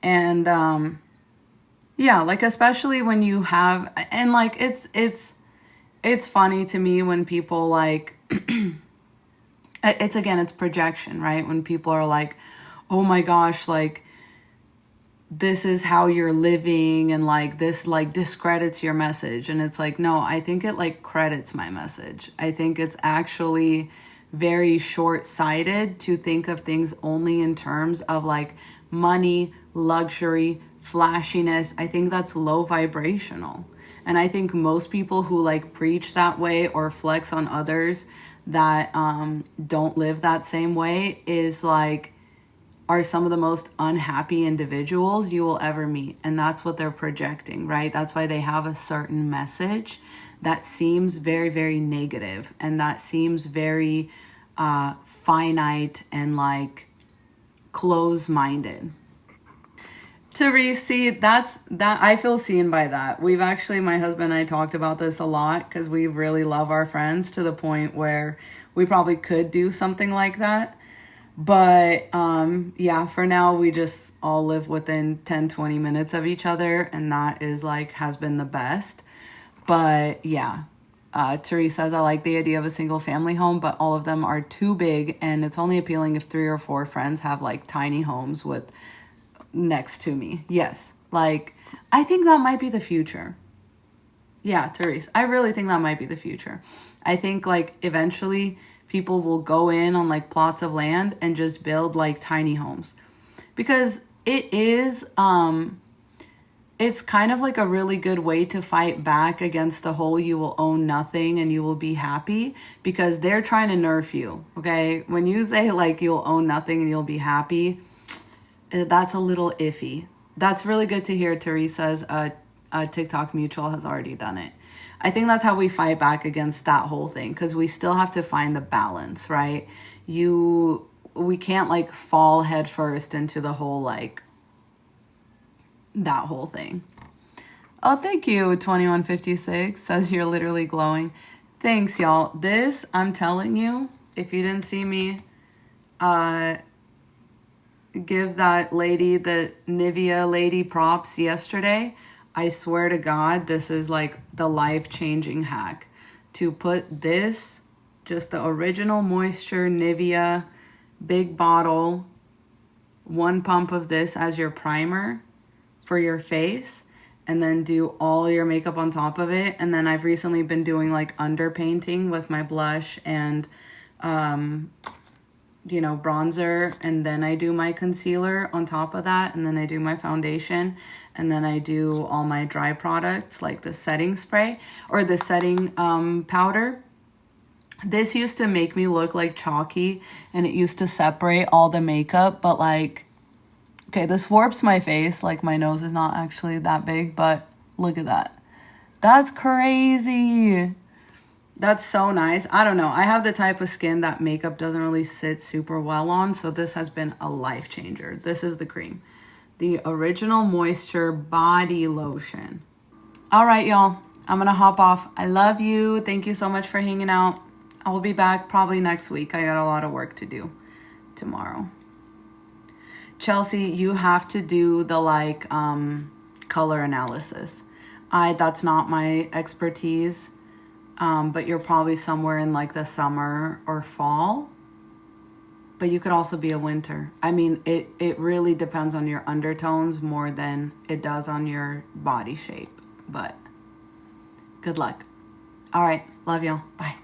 And yeah, like, especially when you have, and like, it's funny to me when people like, it's, again, it's projection, right? When people are like, oh my gosh, like, this is how you're living, and like, this like discredits your message. And it's like, no, I think it like credits my message. I think it's actually very short-sighted to think of things only in terms of like money, luxury, flashiness. I think that's low vibrational. And I think most people who like preach that way or flex on others that don't live that same way is like, are some of the most unhappy individuals you will ever meet. And that's what they're projecting, right? That's why they have a certain message that seems very, very negative, and that seems very finite and like close-minded. Therese, see, that I feel seen by that. We've actually, my husband and I talked about this a lot because we really love our friends to the point where we probably could do something like that. But yeah, for now, we just all live within 10-20 minutes of each other, and that is like, has been the best. But yeah, Therese says, I like the idea of a single family home, but all of them are too big, and it's only appealing if 3 or 4 friends have like tiny homes with next to me. Yes, like, I think that might be the future. Yeah, Therese, I really think that might be the future. I think like eventually people will go in on like plots of land and just build like tiny homes, because it's kind of like a really good way to fight back against the whole you will own nothing and you will be happy, because they're trying to nerf you. Okay, when you say like you'll own nothing and you'll be happy, that's a little iffy. That's really good to hear. Teresa's TikTok mutual has already done it. I think that's how we fight back against that whole thing, because we still have to find the balance, right? We can't like fall headfirst into the whole like that whole thing. Oh, thank you, 2156 says you're literally glowing. Thanks, y'all. This, I'm telling you, if you didn't see me give that lady, the Nivea lady, props yesterday, I swear to God, this is like the life-changing hack. To put this, just the original moisture Nivea big bottle, 1 pump of this as your primer for your face, and then do all your makeup on top of it. And then I've recently been doing like underpainting with my blush and you know, bronzer, and then I do my concealer on top of that, and then I do my foundation, and then I do all my dry products like the setting spray or the setting powder. This used to make me look like chalky, and it used to separate all the makeup, but like, okay, this warps my face, like my nose is not actually that big, but look at that. That's crazy. That's so nice. I don't know. I have the type of skin that makeup doesn't really sit super well on, so this has been a life changer. This is the cream. The Original Moisture Body Lotion. All right, y'all. I'm going to hop off. I love you. Thank you so much for hanging out. I will be back probably next week. I got a lot of work to do tomorrow. Chelsea, you have to do the like color analysis. That's not my expertise, but you're probably somewhere in like the summer or fall. But you could also be a winter. I mean, it really depends on your undertones more than it does on your body shape. But good luck. All right. Love y'all. Bye.